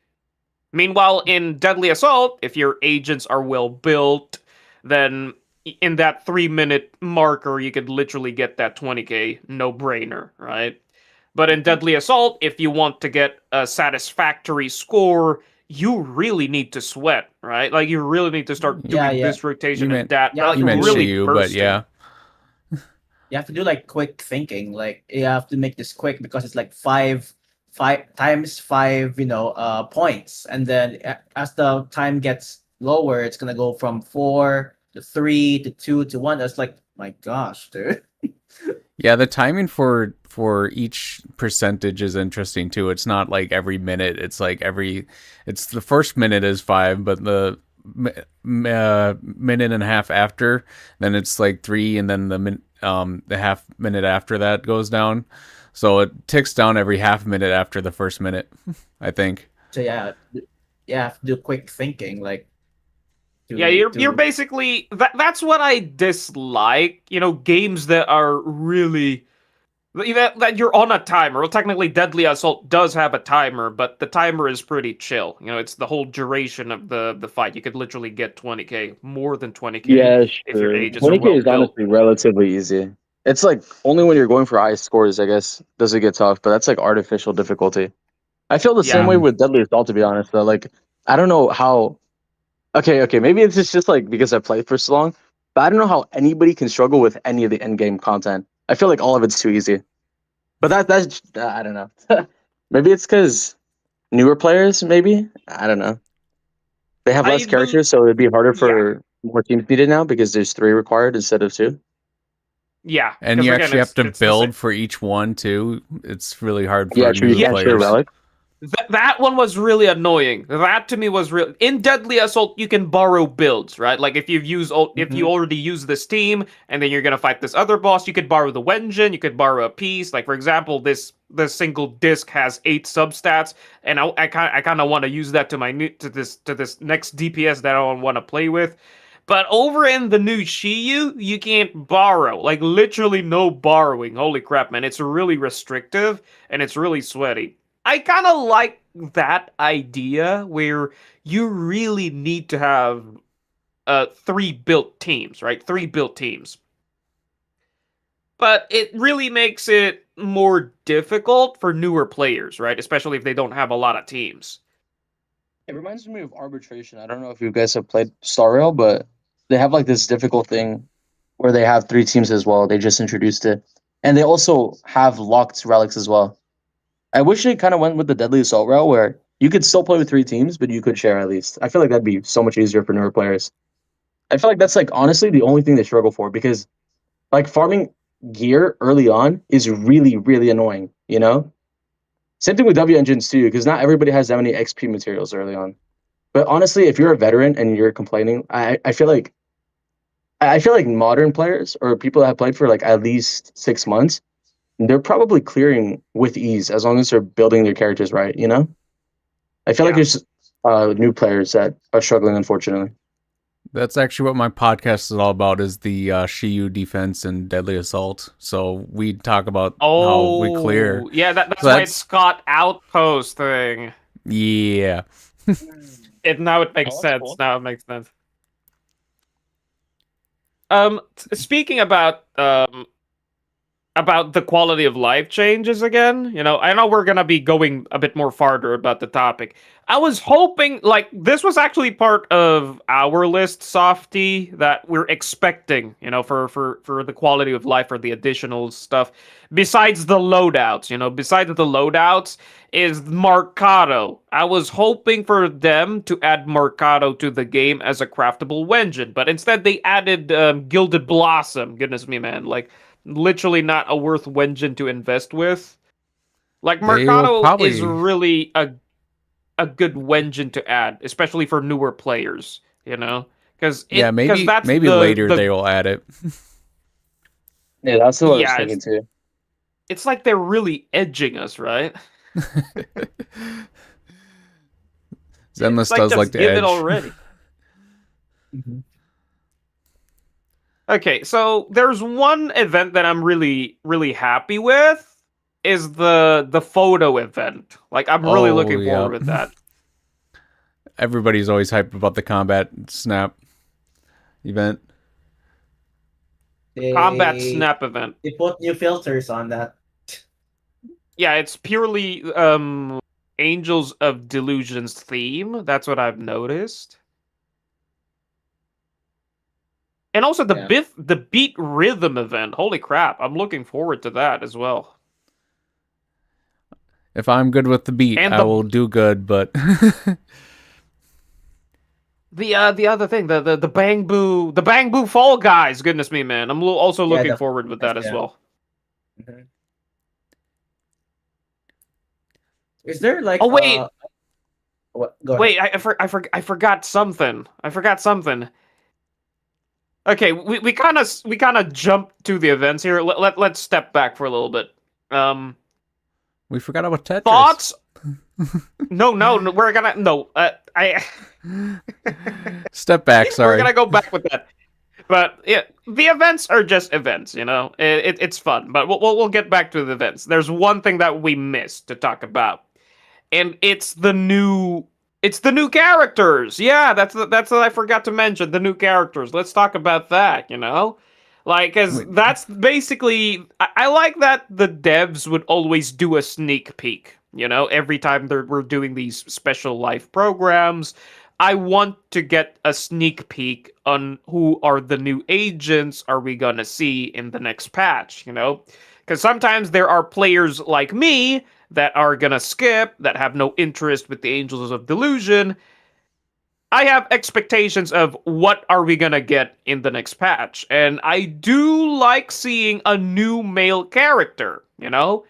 Meanwhile, in Deadly Assault, if your agents are well built, then in that 3-minute marker, you could literally get that 20k no brainer, right? But in Deadly Assault, if you want to get a satisfactory score, you really need to sweat, right? Like you really need to start doing Yeah, yeah. this rotation You and meant- that. yeah, like You meant really Shiyu, but bursting. yeah. You have to do like quick thinking. Like you have to make this quick because it's like five times five, points. And then as the time gets lower, it's gonna go from 4 to 3 to 2 to 1. That's like, my gosh, dude. Yeah, the timing for each percentage is interesting too. It's not like every minute. It's like it's the first minute is 5, but the minute and a half after, then it's like 3, and then the half minute after that goes down. So it ticks down every half minute after the first minute, I think. So yeah, you have to do quick thinking. Like, Yeah, you're basically that's what I dislike. You know, games that are really that you're on a timer. Well, technically, Deadly Assault does have a timer, but the timer is pretty chill. You know, it's the whole duration of the fight. You could literally get 20k, more than 20k. Yeah, if your sure. agents are 20K well is built. honestly relatively easy. It's like only when you're going for high scores, I guess, does it get tough, but that's like artificial difficulty. I feel the same Yeah. way with Deadly Assault, to be honest, though. Like, I don't know how. Okay, maybe it's just like because I played for so long, but I don't know how anybody can struggle with any of the end game content. I feel like all of it's too easy. But that's I don't know. Maybe it's because newer players, maybe? I don't know. They have less I characters, so it'd be harder for more teams needed now because there's 3 required instead of 2. Yeah, And 'cause you again, actually have to it's the same. build for each one too. It's really hard for Yeah, true. You new can't share players. relic. That one was really annoying. That to me was real. In Deadly Assault, you can borrow builds, right? Like if if you already use this team and then you're gonna fight this other boss, you could borrow the Wenjin, you could borrow a piece. Like for example, this single disc has 8 substats, and I kind of want to use that to my new to this next DPS that I want to play with. But over in the new Shiyu, you can't borrow. Like literally no borrowing. Holy crap, man! It's really restrictive and it's really sweaty. I kind of like that idea where you really need to have 3 built teams, right? 3 built teams. But it really makes it more difficult for newer players, right? Especially if they don't have a lot of teams. It reminds me of Arbitration. I don't know if you guys have played Star Rail, but they have like this difficult thing where they have 3 teams as well. They just introduced it. And they also have locked relics as well. I wish they kind of went with the Deadly Assault route where you could still play with 3 teams, but you could share at least. I feel like that'd be so much easier for newer players. I feel like that's like honestly the only thing they struggle for because like farming gear early on is really, really annoying, you know? Same thing with W engines too, because not everybody has that many XP materials early on. But honestly, if you're a veteran and you're complaining, I feel like modern players or people that have played for like at least 6 months, they're probably clearing with ease as long as they're building their characters right, you know? I feel like there's new players that are struggling, unfortunately. That's actually what my podcast is all about, is the Shiyu defense and Deadly Assault. So we talk about how we clear. Yeah, that's So why it's Scott Outpost thing. Yeah. Now it makes Oh, that's sense. cool. Now it makes sense. Speaking about the quality of life changes again, I know we're gonna be going a bit more farther about the topic. I was hoping, like, this was actually part of our list, Softy, that we're expecting, for the quality of life or the additional stuff. Besides the loadouts, is Mercado. I was hoping for them to add Mercado to the game as a craftable Wenjin, but instead they added Gilded Blossom. Goodness me, man. Like, literally not a worth Wenjin to invest with. Like, They will Mercado probably- is really a good Wenjin to add, especially for newer players, Because maybe that's later they will add it. Yeah, that's what Yeah, I was thinking too. it's like they're really edging us, right? Zenless Like, does just like to give edge. it already. Okay, so there's one event that I'm really, really happy with, is the photo event. Like, I'm really looking forward yep. with that. Everybody's always hyped about the combat snap event. Combat snap event. They put new filters on that. Yeah, it's purely Angels of Delusions theme. That's what I've noticed. And also the beat rhythm event. Holy crap, I'm looking forward to that as well. If I'm good with the beat, And I will do good, but The other thing, the Bang Boo Fall Guys. Goodness me, man. I'm also looking forward with that as well. Mhm. Is there like? Oh, wait. What? Go ahead. Wait, I forgot something. Okay, we kind of jumped to the events here. Let's step back for a little bit. we forgot about Tetris. Thoughts? No, we're gonna Step back, sorry. We're gonna go back with that. But yeah, the events are just events, It's fun, but we'll get back to the events. There's one thing that we missed to talk about, and it's the new characters. Yeah, that's what I forgot to mention. The new characters. Let's talk about that. Like, because that's basically, I like that the devs would always do a sneak peek. Every time we're doing these special life programs, I want to get a sneak peek on who are the new agents are we gonna see in the next patch, Because sometimes there are players like me that are gonna skip, that have no interest with the Angels of Delusion, I have expectations of what are we gonna get in the next patch, and I do like seeing a new male character, you know.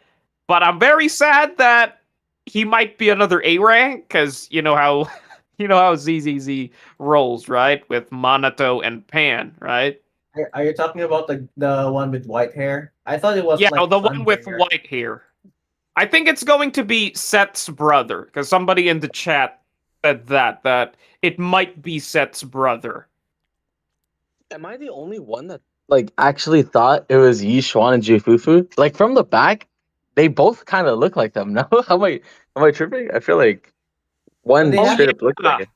But I'm very sad that he might be another A rank, because you know how you know how ZZZ rolls, right? With Monato and Pan, right? Are you talking about the one with white hair? I thought it was Yeah, like the one with Sunbringer. white hair. I think it's going to be Seth's brother, because somebody in the chat said that it might be Seth's brother. Am I the only one that like actually thought it was Yi Xuan and Jifufu? Like from the back, they both kind of look like them. No, am I tripping? I feel like one They have- straight up looked like yeah. it.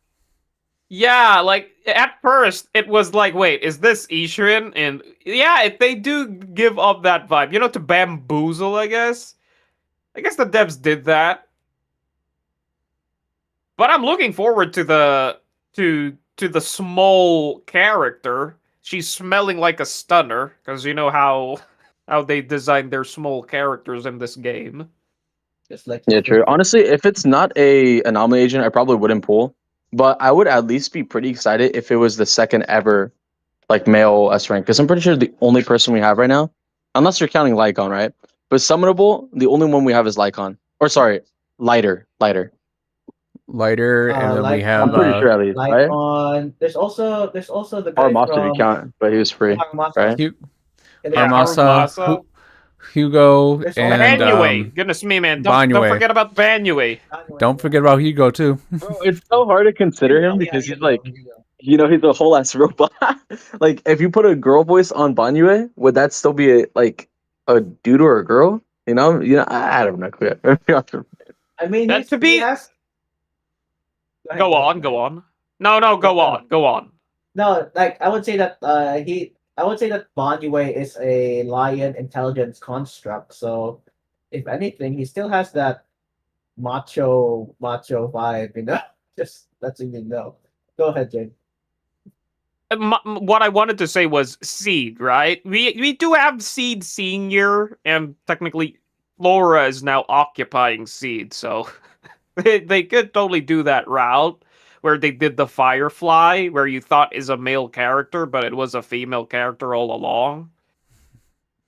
Yeah, like at first it was like, wait, is this Ishirin? And yeah, they do give up that vibe, you know, to bamboozle. I guess the devs did that, but I'm looking forward to the small character. She's smelling like a stunner, because you know how they designed their small characters in this game. Just like Yeah, true. Honestly, if it's not a anomaly agent, I probably wouldn't pull. But I would at least be pretty excited if it was the second ever like male S rank, because I'm pretty sure the only person we have right now, unless you're counting Lycon, right? But summonable, the only one we have is Lycon. Or sorry, lighter. Lighter, and then we like, have I'm pretty sure at least, like right? on there's also the guy Or Monster if you from count, but he was free, Harmasa. right? Hu- Yeah, Harmasa, Harumasa. Hugo, There's also and Banyue. Goodness me, man. Don't Banyue. forget about Banyue. don't forget about Hugo too. Bro, it's so hard to consider him because he's like, you know, he's a whole ass robot. Like, if you put a girl voice on Banyue, would that still be a dude or a girl? You know, I don't know. I mean, That to he be- has... Go on. No, go on. No, like I would say that I would say that Banyue is a lion intelligence construct. So, if anything, he still has that macho vibe, you know. Just letting you know. Go ahead, Jane. What I wanted to say was Seed, right? We do have Seed Senior, and technically Flora is now occupying Seed, so they could totally do that route where they did the Firefly, where you thought is a male character, but it was a female character all along.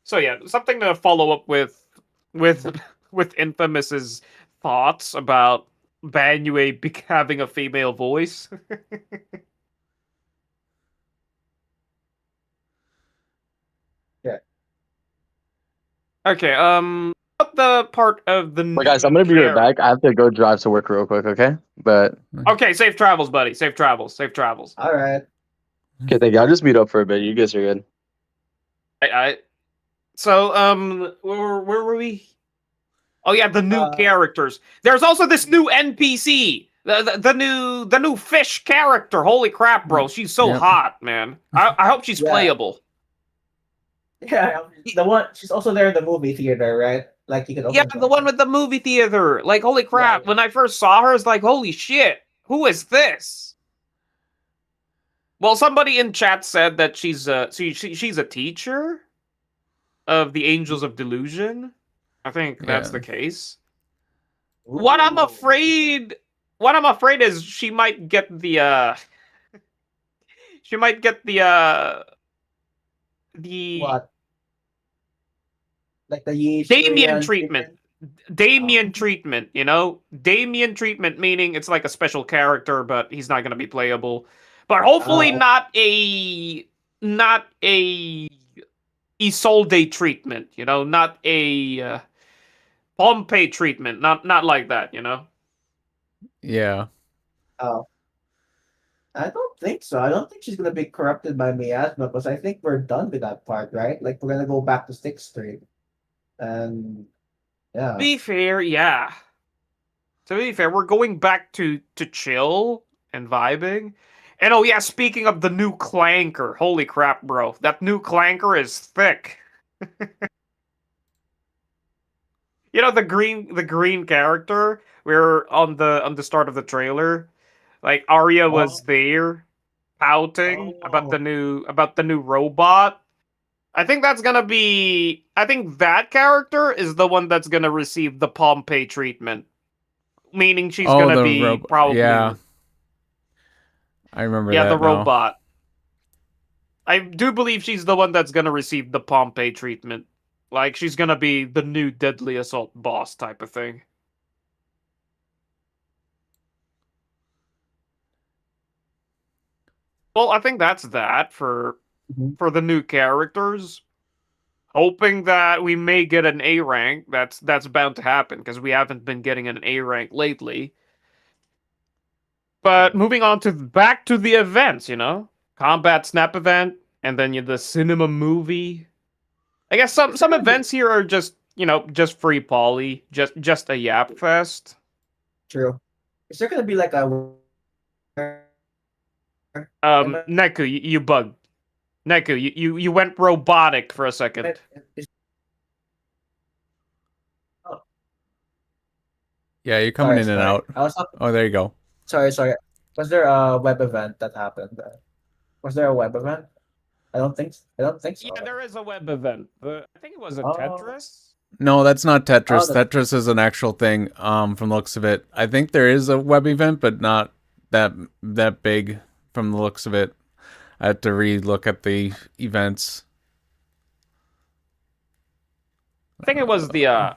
So yeah, something to follow up with with Infamous's thoughts about Banyue having a female voice. Okay, about the part of the But guys, I'm gonna be right back. I have to go drive to work real quick, okay? But Okay, safe travels, buddy. Safe travels. All right. okay, thank you. I'll just meet up for a bit. You guys are good. So, where were we? Oh yeah, the new Uh, characters. There's also this new NPC. The new fish character. Holy crap, bro! She's so Yep. hot, man. I hope she's Yeah. playable. Yeah, the one she's also there in the movie theater, right? Like you can open Yeah, the one with the movie theater. Like, holy crap! Yeah. When I first saw her, it's like, holy shit, who is this? Well, somebody in chat said that she's a teacher of the Angels of Delusion. I think that's Yeah. the case. What I'm afraid is she might get the What? Like the Yi Damien Shurian treatment. Damien treatment, you know? Damien treatment meaning it's like a special character, but he's not gonna be playable. But hopefully Oh. not a Isolde treatment, you know, not a Pompey treatment, not like that, you know. Yeah. Oh. I don't think so. I don't think she's gonna be corrupted by miasma because I think we're done with that part, right? Like we're gonna go back to Sixth Street. And yeah. To be fair, yeah. To be fair, we're going back to chill and vibing. And oh yeah, speaking of the new Clanker, holy crap, bro. That new Clanker is thick. You know the green character? We're on the start of the trailer. Like Arya was there pouting about the new robot. I think that's gonna be I think that character is the one that's gonna receive the Pompey treatment. Meaning she's Oh, gonna the be robot. probably Yeah. I remember Yeah, that the now. robot. I do believe she's the one that's gonna receive the Pompeii treatment. Like, she's gonna be the new Deadly Assault boss type of thing. Well, I think that's that Mhm. for the new characters. Hoping that we may get an A rank. That's bound to happen because we haven't been getting an A rank lately. But moving on to back to the events, combat snap event, and then the cinema movie. I guess some Is some there gonna be- events here are just free poly, just a yap fest. True. Is there gonna be like a Neku, you bugged. Neku, you went robotic for a second. is- Yeah, you're coming in and sorry. out. I was talking, Oh, there you go. sorry. Was there a web event that happened? Was there a web event? I don't think so. Yeah, there is a web event, but I think it was a Oh. Tetris. No, that's not Tetris. Oh, Tetris is an actual thing. From the looks of it, I think there is a web event, but not that big. From the looks of it, I have to re-look at the events. I think it was the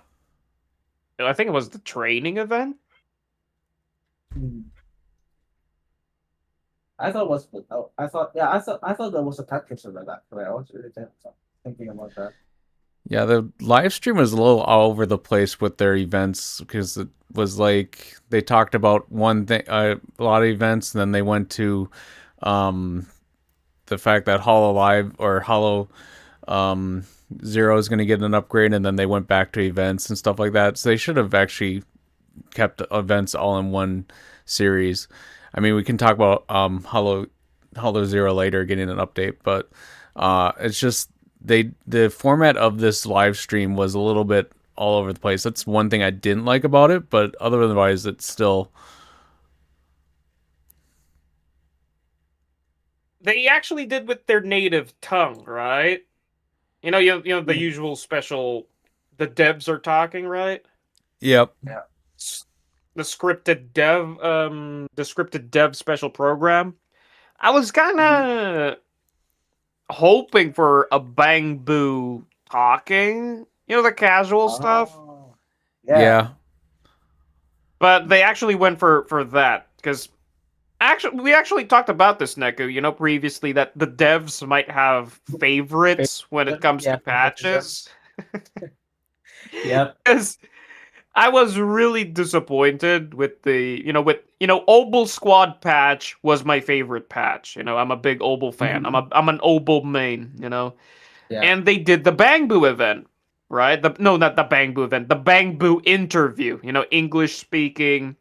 training event. Hmm. I thought it was. Oh, I thought there was a Tetris event actually. I was really thinking about that. Yeah, the live stream was a little all over the place with their events because it was like they talked about one thing, a lot of events, and then they went to the fact that Hollow Live or Hollow Zero is going to get an upgrade, and then they went back to events and stuff like that. So they should have actually kept events all in one series. I mean, we can talk about Hollow Zero later getting an update, but it's just the format of this live stream was a little bit all over the place. That's one thing I didn't like about it, but otherwise it's still. They actually did with their native tongue, right? You know the usual special. The devs are talking, right? Yep. The scripted dev special program. I was kind of hoping for a Bang Boo talking, the casual stuff. Oh, Yeah. But they actually went for that because we actually talked about this, Neku, previously that the devs might have favorites when it comes Yeah, to patches. Yep. Because I was really disappointed with the, Obel Squad patch was my favorite patch. I'm a big Obel fan. Mhm. I'm an Obel main. Yeah. And they did the Bang Boo event, right? Not the Bang Boo event, the Bang Boo interview. English speaking.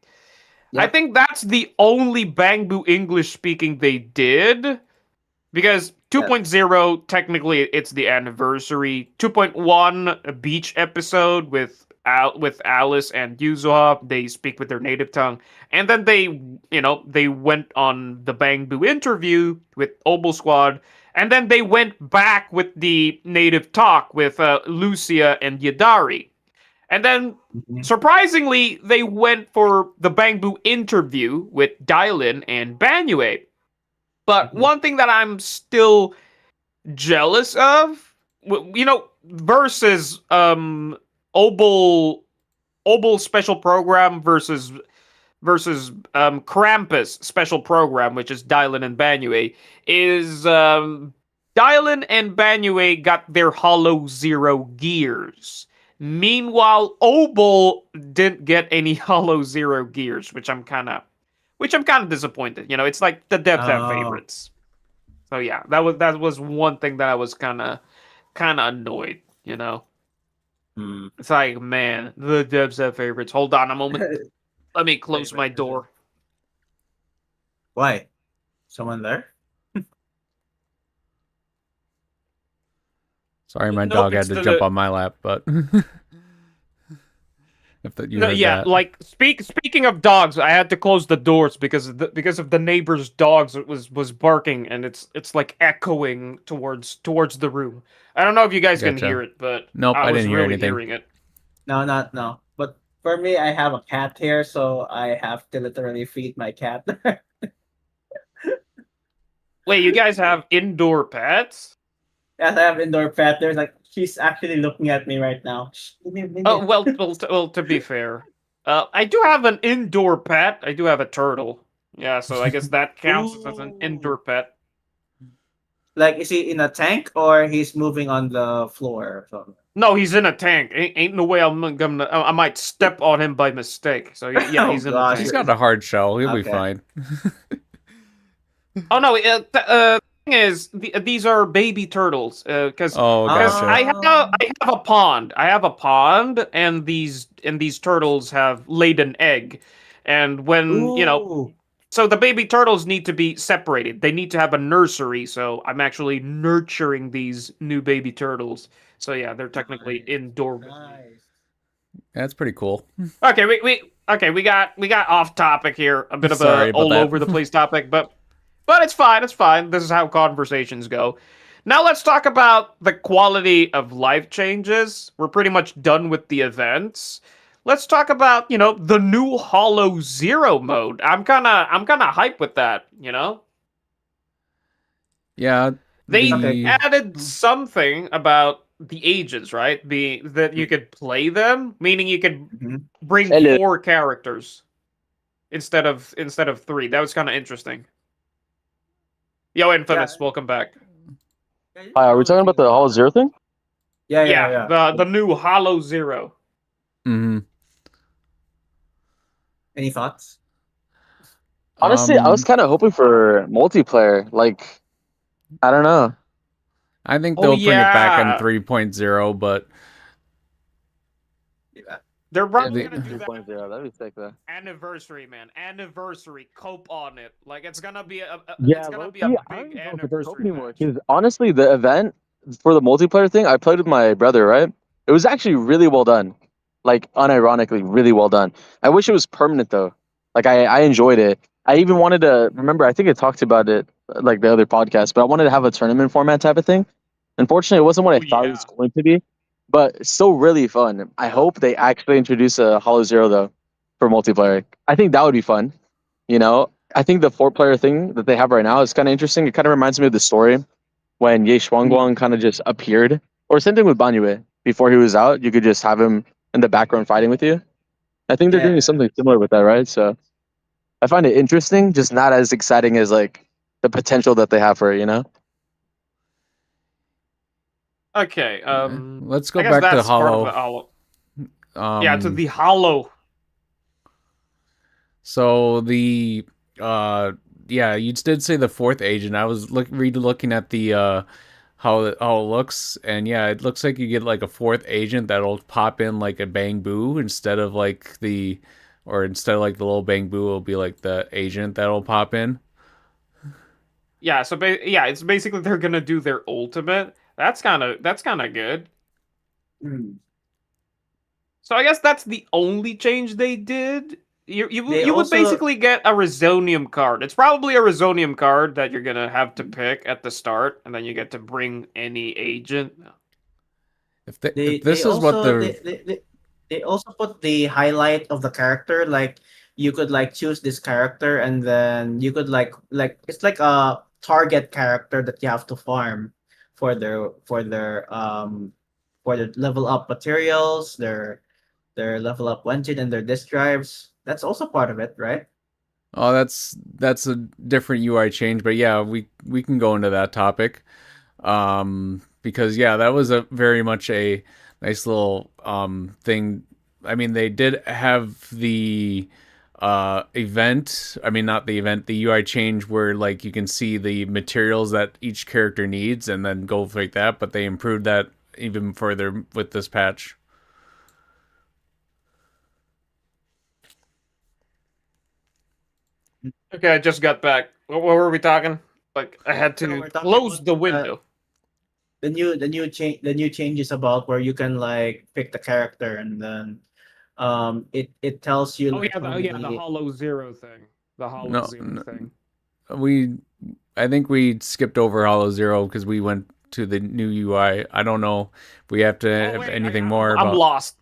I Yep. think that's the only Bang Boo English speaking they did. Because 2.0, technically, it's the anniversary. 2.1, a beach episode with Alice and Yuzuha. They speak with their native tongue. And then they went on the Bang Boo interview with Obel Squad. And then they went back with the native talk with Lucia and Yadari. And then, Mhm. surprisingly, they went for the Bang Boo interview with Dylan and Banue. But Mhm. one thing that I'm still jealous of, versus Obel special program versus Krampus special program, which is Dylan and Banue, is Dylan and Banue got their Hollow Zero gears. Meanwhile, Obel didn't get any Hollow Zero gears, which I'm kind of disappointed. It's like the devs have Oh. favorites. So yeah, that was one thing that I was kind of annoyed. Hmm. It's like, man, the devs have favorites. Hold on a moment. Let me close my door. Why? Someone there? Sorry, my Nope, dog had it's to the- jump on my lap, but if that you No, heard yeah, that. like speaking of dogs, I had to close the doors because of the neighbor's dogs was barking and it's like echoing towards the room. I don't know if you guys can Gotcha. hear it, but Nope, I was didn't hear really anything. hearing it. No. But for me, I have a cat here, so I have to literally feed my cat. Wait, you guys have indoor pets? Yes, I have indoor pet. There's like she's actually looking at me right now. Shh, give me a minute. Oh well. To be fair, I do have an indoor pet. I do have a turtle. Yeah, so I guess that counts as an indoor pet. Like, is he in a tank or he's moving on the floor or something? No, he's in a tank. Ain't no way I'm gonna. I might step on him by mistake. So yeah, Oh, he's in a gosh. tank. He's got a hard shell. He'll be Okay. fine. Oh no, thing is, these are baby turtles. Because Oh, gotcha. I have a pond. I have a pond, and these turtles have laid an egg, and when Ooh. so the baby turtles need to be separated. They need to have a nursery. So I'm actually nurturing these new baby turtles. So yeah, they're technically Nice. indoor. with me. Nice. That's pretty cool. Okay, we got off topic here. A bit of Sorry a about all that. over the place topic, but it's fine. It's fine. This is how conversations go. Now let's talk about the quality of life changes. We're pretty much done with the events. Let's talk about, the new Hollow Zero mode. I'm kind of hyped with that, Yeah. They Okay. added something about the ages, right? That you could play them, meaning you could Mhm. bring Hello. 4 characters instead of 3. That was kind of interesting. Yo, Infamous, welcome back. Hi, are we talking about the Hollow Zero thing? Yeah. the new Hollow Zero. hmm Any thoughts? Honestly, I was kind of hoping for multiplayer. Like, I don't know. I think Oh, they'll bring it back yeah. in 3.0, but They're probably they- gonna do that 3.0, that'd be sick though. anniversary, man. Anniversary cope on it. Like it's gonna be a Yeah, it's gonna be low-key, a I don't big even know if it's open anniversary anymore. match. Because honestly, the event for the multiplayer thing, I played with my brother, right? It was actually really well done. Like, unironically, really well done. I wish it was permanent though. Like, I enjoyed it. I even wanted to remember. I think I talked about it like the other podcast, but I wanted to have a tournament format type of thing. Unfortunately, it wasn't what I Oh, thought it yeah. was going to be, but it's still really fun. I hope they actually introduce a Hollow Zero though for multiplayer. I think that would be fun. I think the 4-player thing that they have right now is kind of interesting. It kind of reminds me of the story when Ye Shuangguang kind of just appeared, or same thing with Banyue. Before he was out, you could just have him in the background fighting with you. I think they're doing Yeah. something similar with that, right? So I find it interesting, just not as exciting as like the potential that they have for it. Okay, let's I go guess back to that's part of Hollow. the Hollow. To Um, the Hollow. So yeah, you did say the 4th agent. I was looking at the how it looks, and yeah, it looks like you get like a 4th agent that'll pop in like a Bang Boo instead of like the little Bang Boo, it'll be like the agent that'll pop in. Yeah, so it's basically they're gonna do their ultimate. That's kind of good. Hmm. So I guess that's the only change they did. You They would also- basically get a Resonium card. It's probably a Resonium card that you're gonna have to pick at the start, and then you get to bring any agent. If They this they is what also the they also put the highlight of the character. Like you could like choose this character and then you could like it's like a target character that you have to farm for their level up materials, their level up engine and their disk drives. That's also part of it, right? Oh, that's a different UI change, but yeah, we can go into that topic. Because yeah, that was a very much a nice little thing. I mean, they did have the event, I mean not the event, the UI change where like you can see the materials that each character needs and then go like that, but they improved that even further with this patch. Okay, I just got back. What were we talking? Like I had So to we're talking close about the window. the new changes about where you can like pick the character and then it tells you Oh like yeah, how the many- Hollow Zero thing. The Hollow No, Zero no. thing. I think we skipped over Hollow Zero because we went to the new UI. I don't know if we have to Oh, have wait, anything I'm more about. lost.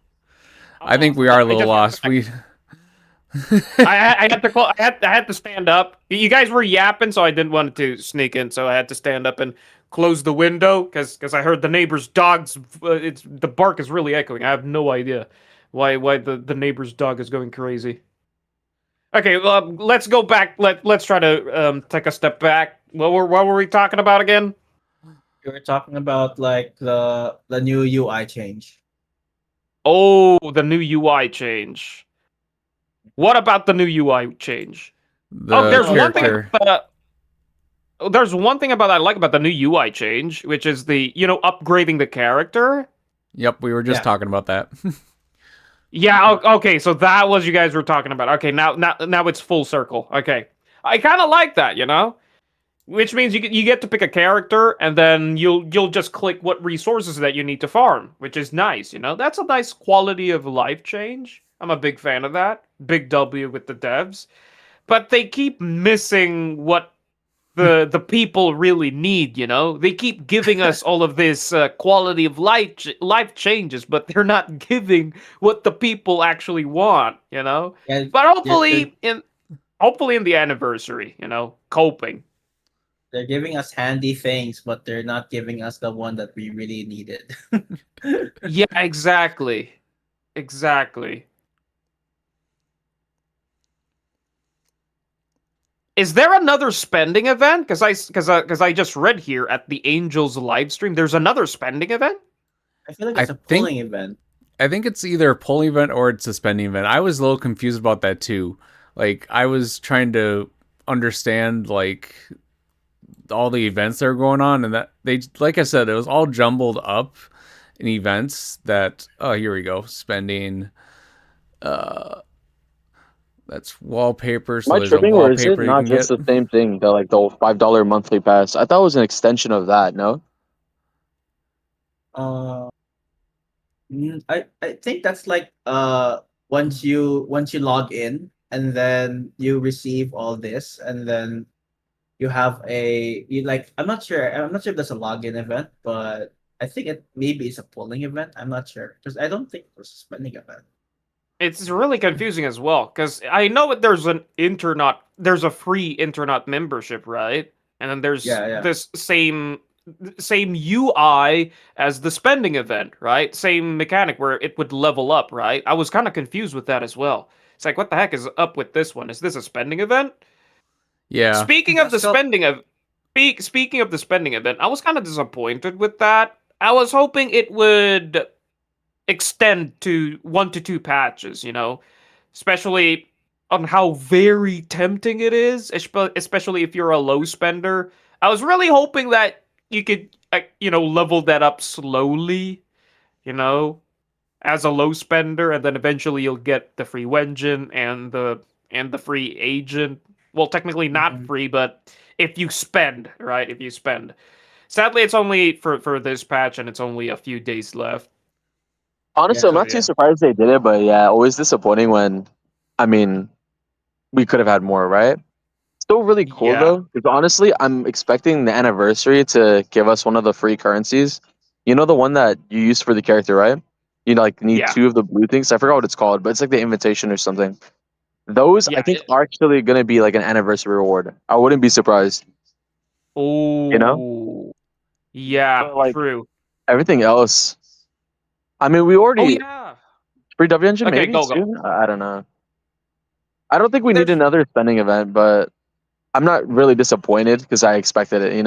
I think we are a little just got lost. back. I had to I had to stand up. You guys were yapping, so I didn't want to sneak in, so I had to stand up and close the window because I heard the neighbor's dogs. It's the bark is really echoing. I have no idea why the neighbor's dog is going crazy. Okay, let's go back. Let's try to take a step back. What were we talking about again? You were talking about like the new UI change. Oh, the new UI change. What about the new UI change? The Oh, there's one character. thing. There's one thing about I like about the new UI change, which is the upgrading the character. Yep, we were just Yeah. talking about that. Yeah. Okay. So that was you guys were talking about. Okay. Now it's full circle. Okay. I kind of like that. Which means you get to pick a character and then you'll just click what resources that you need to farm, which is nice. That's a nice quality of life change. I'm a big fan of that. Big W with the devs, but they keep missing what the people really need. They keep giving us all of this quality of life changes, but they're not giving what the people actually want. Yeah, But they're, hopefully in the anniversary, coping. they're giving us handy things, but they're not giving us the one that we really needed. Yeah, exactly. Exactly. Is there another spending event? Because I just read here at the Angels live stream, there's another spending event. I feel like I it's a think- pulling event. I think it's either a polling event or it's a spending event. I was a little confused about that too. Like I was trying to understand like all the events that are going on, and that they, like I said, it was all jumbled up in events that. Oh, here we go. Spending. That's wallpaper. So Am I there's a tripping, or is it wallpaper you not can just get. the same thing? The $5 monthly pass. I thought it was an extension of that. No. Uh, I think that's like once you log in and then you receive all this and then you have you like I'm not sure if there's a login event, but I think it maybe it's a polling event. I'm not sure because I don't think it was a spending event. It's really confusing as well, because I know that there's a free internet membership, right? And then there's Yeah. this same UI as the spending event, right? Same mechanic where it would level up, right? I was kind of confused with that as well. It's like, what the heck is up with this one? Is this a spending event? Yeah. Speaking of the So- speaking of the spending event, I was kind of disappointed with that. I was hoping it would extend to 1 to 2 patches, especially on how very tempting it is, especially if you're a low spender. I was really hoping that you could, level that up slowly, as a low spender, and then eventually you'll get the free Wenjin and the free agent. Well, technically not Mhm. free, but if you spend, right? If you spend. Sadly, it's only for this patch, and it's only a few days left. Honestly, Yeah, I'm not yeah. too surprised they did it, but yeah, always disappointing when, I mean, we could have had more, right? Still really cool Yeah. though, because honestly, I'm expecting the anniversary to give us one of the free currencies. You know the one that you use for the character, right? You need Yeah. 2 of the blue things. I forgot what it's called, but it's like the invitation or something. Those Yeah, I think are actually gonna be like an anniversary reward. I wouldn't be surprised. Oh, yeah, But, like, true. Everything else, I mean, we Oh already yeah. free W engine Okay, maybe go, go. soon. I don't know. I don't think we need There's- another spending event, but I'm not really disappointed because I expected it.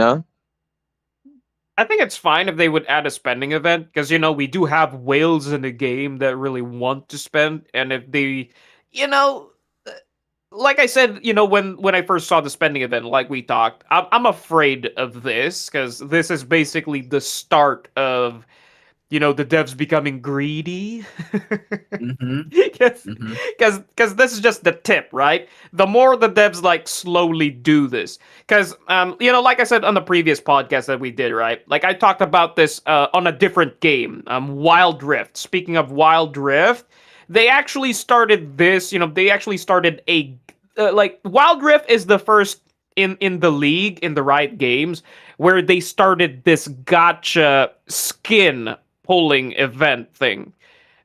I think it's fine if they would add a spending event because we do have whales in the game that really want to spend, and if they, you know, uh, like I said, when I first saw the spending event, like we talked, I'm afraid of this because this is basically the start of the devs becoming greedy. Mm-hmm. Because this is just the tip, right? The more the devs slowly do this, because like I said on the previous podcast that we did, right? Like I talked about this on a different game, Wild Rift. Speaking of Wild Rift, they actually started this. They actually started a Wild Rift is the first in the league in the Riot Games where they started this gotcha skin pulling event thing.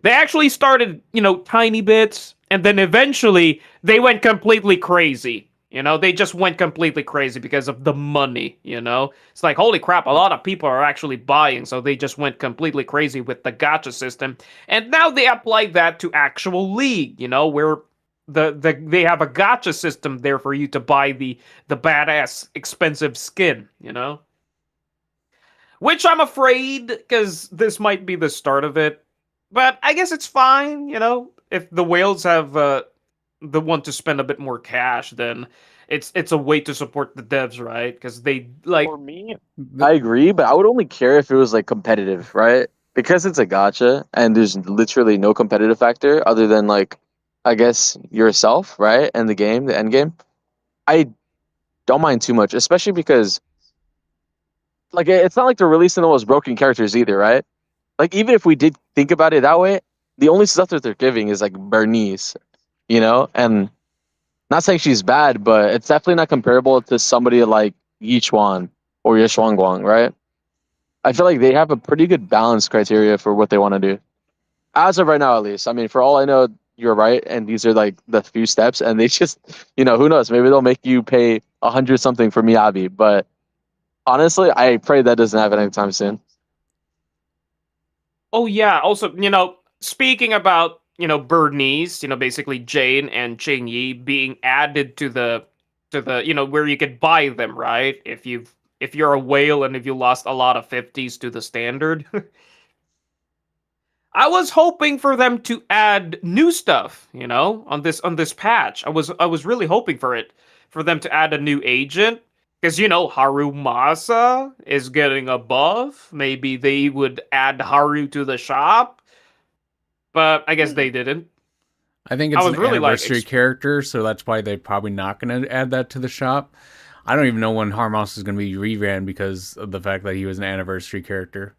They actually started, tiny bits, and then eventually they went completely crazy. You know, they just went completely crazy because of the money, you know? It's like, holy crap, a lot of people are actually buying, so they just went completely crazy with the gacha system. And now they apply that to actual League, you know, where they have a gacha system there for you to buy the badass expensive skin, you know? Which I'm afraid, because this might be the start of it. But I guess it's fine, you know? If the whales have the want to spend a bit more cash, then it's a way to support the devs, right? Because they like For me, I agree, but I would only care if it was like competitive, right? Because it's a gotcha and there's literally no competitive factor other than like, I guess yourself, right? And the game, the end game. I don't mind too much, especially because like it's not like they're releasing the most broken characters either, right? Like even if we did think about it that way, the only stuff that they're giving is like Bernice, you know, and not saying she's bad, but it's definitely not comparable to somebody like Yichuan or Yeshwang, right? I feel like they have a pretty good balance criteria for what they want to do. As of right now, at least. I mean, for all I know, you're right, and these are like the few steps, and they just, you know, who knows? Maybe they'll make you pay 100 something for Miyabi, but honestly, I pray that doesn't happen anytime soon. oh yeah, also, you know, speaking about, you know, Bernice, you know, basically Jane and Ching Yi being added to the you know, where you could buy them, right? If you're a whale and if you lost a lot of 50s to the standard. I was hoping for them to add new stuff, you know, on this patch. I was really hoping for it, for them to add a new agent, because you know Haru Masa is getting a buff. Maybe they would add Haru to the shop, but I guess they didn't. I think I it's was an really, like, anniversary character, so that's why they're probably not going to add that to the shop. I don't even know when Harmos is going to be reran because of the fact that he was an anniversary character.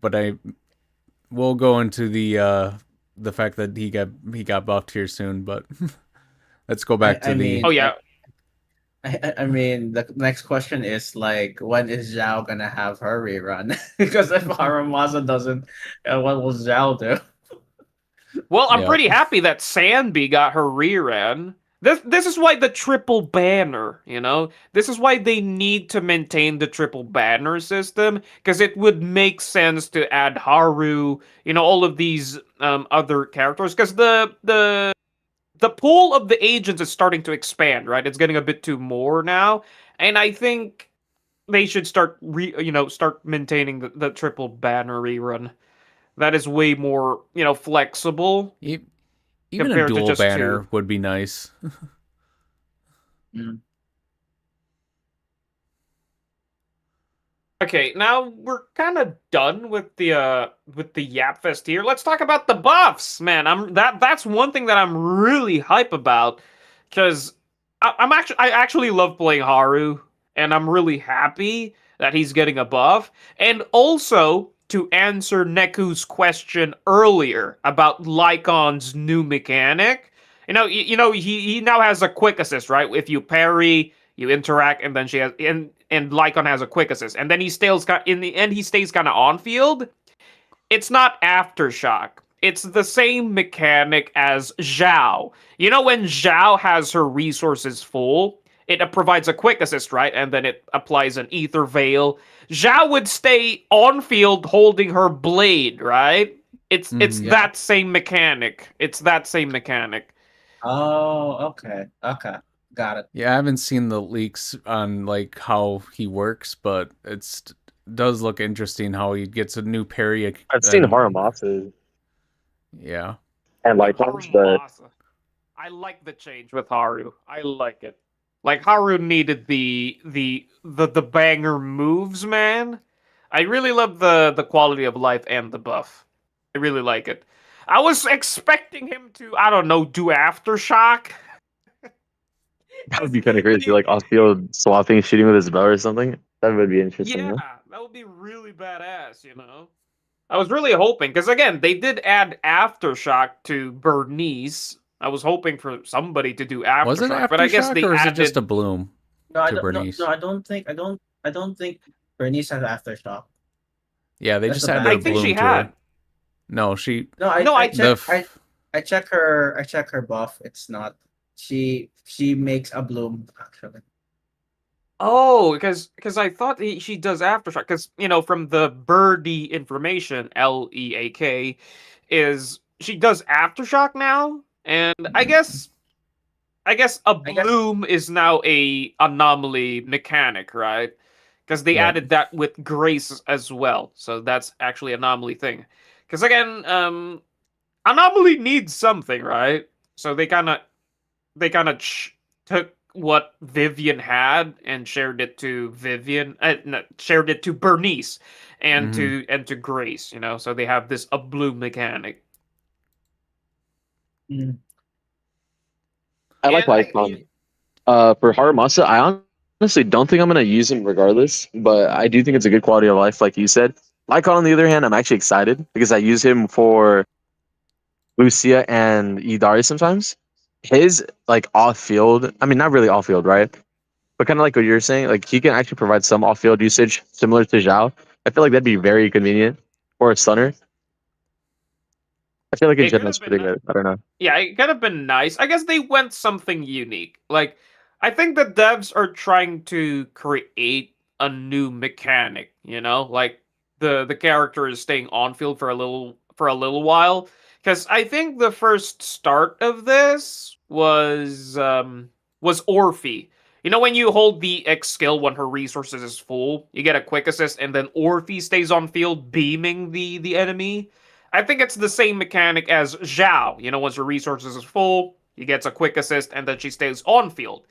But I will go into the fact that he got buffed here soon. But let's go back to I the. mean, Oh yeah, I mean, the next question is like, when is Zhao gonna have her rerun? Because if Haramasa doesn't, what will Zhao do? well, I'm Yeah. pretty happy that Sanbi got her reran. This is why the triple banner, you know? This is why they need to maintain the triple banner system, because it would make sense to add Haru, you know, all of these other characters, because the pool of the agents is starting to expand, right? It's getting a bit too more now, and I think they should start maintaining the triple banner rerun. That is way more, you know, flexible Even a compared to dual just banner two. would be nice. Mm. Okay, now we're kind of done with the Yap Fest here. Let's talk about the buffs, man. That's one thing that I'm really hype about, because I actually love playing Haru, and I'm really happy that he's getting a buff. And also, to answer Neku's question earlier about Lycon's new mechanic, you know he now has a quick assist, right? If you parry, you interact, and then she has and Lycon has a quick assist, and then in the end he stays kind of on field. It's not Aftershock. It's the same mechanic as Zhao. You know when Zhao has her resources full, it provides a quick assist, right? And then it applies an ether veil. Zhao would stay on field holding her blade, right? It's Yeah. that same mechanic. It's that same mechanic. Oh, okay, okay, got it. Yeah, I haven't seen the leaks on like how he works, but does look interesting how he gets a new parry. I've seen and- Haramasa Yeah. and like Haru but Masa. I like the change with Haru. I like it. Like Haru needed the banger moves, man. I really love the quality of life and the buff. I really like it. I was expecting him to, I don't know, do Aftershock. that would be kind of crazy. Like off field swapping, shooting with his bow or something. That would be interesting. Yeah, Yeah? that would be really badass, you know? I was really hoping, because again, they did add Aftershock to Bernice. I was hoping for somebody to do Aftershock, Was it but I guess Aftershock they or is added... it just a bloom? No, I To don't. No, Bernice. no, I don't think Bernice has aftershock. Yeah, they That's just the added bad- a I think bloom she to had. her. No, she No, I No, I I- checked. the I check her buff. It's not. She makes a bloom actually. Oh, because I thought she does aftershock. Because from the birdie information, Leak, is she does aftershock now, and I guess a I guess bloom is now a anomaly mechanic, right? Because they yeah. added that with grace as well, so that's actually anomaly thing. Because again, anomaly needs something, right? So they kind of took what Vivian had and shared it to no, shared it to Bernice and Hmm. to Grace. So they have this a blue mechanic. Mm. I like And Lycon. For Haramasa, I honestly don't think I'm gonna use him regardless, but I do think it's a good quality of life, like you said. Lycon, on the other hand, I'm actually excited because I use him for Lucia and Idari sometimes. His like off field, I mean not really off field, right? But kind of like what you're saying, like he can actually provide some off field usage similar to Zhao. I feel like that'd be very convenient for a stunner. I feel like in it gen could that's have been pretty good. I don't know. Yeah, it could have been nice. I guess they went something unique. Like, I think the devs are trying to create a new mechanic. Like the character is staying on field for a little while. Because I think the first start of this was Orphe. When you hold the X skill when her resources is full, you get a quick assist, and then Orphe stays on field beaming the enemy. I think it's the same mechanic as Zhao. Once her resources is full, he gets a quick assist and then she stays on field.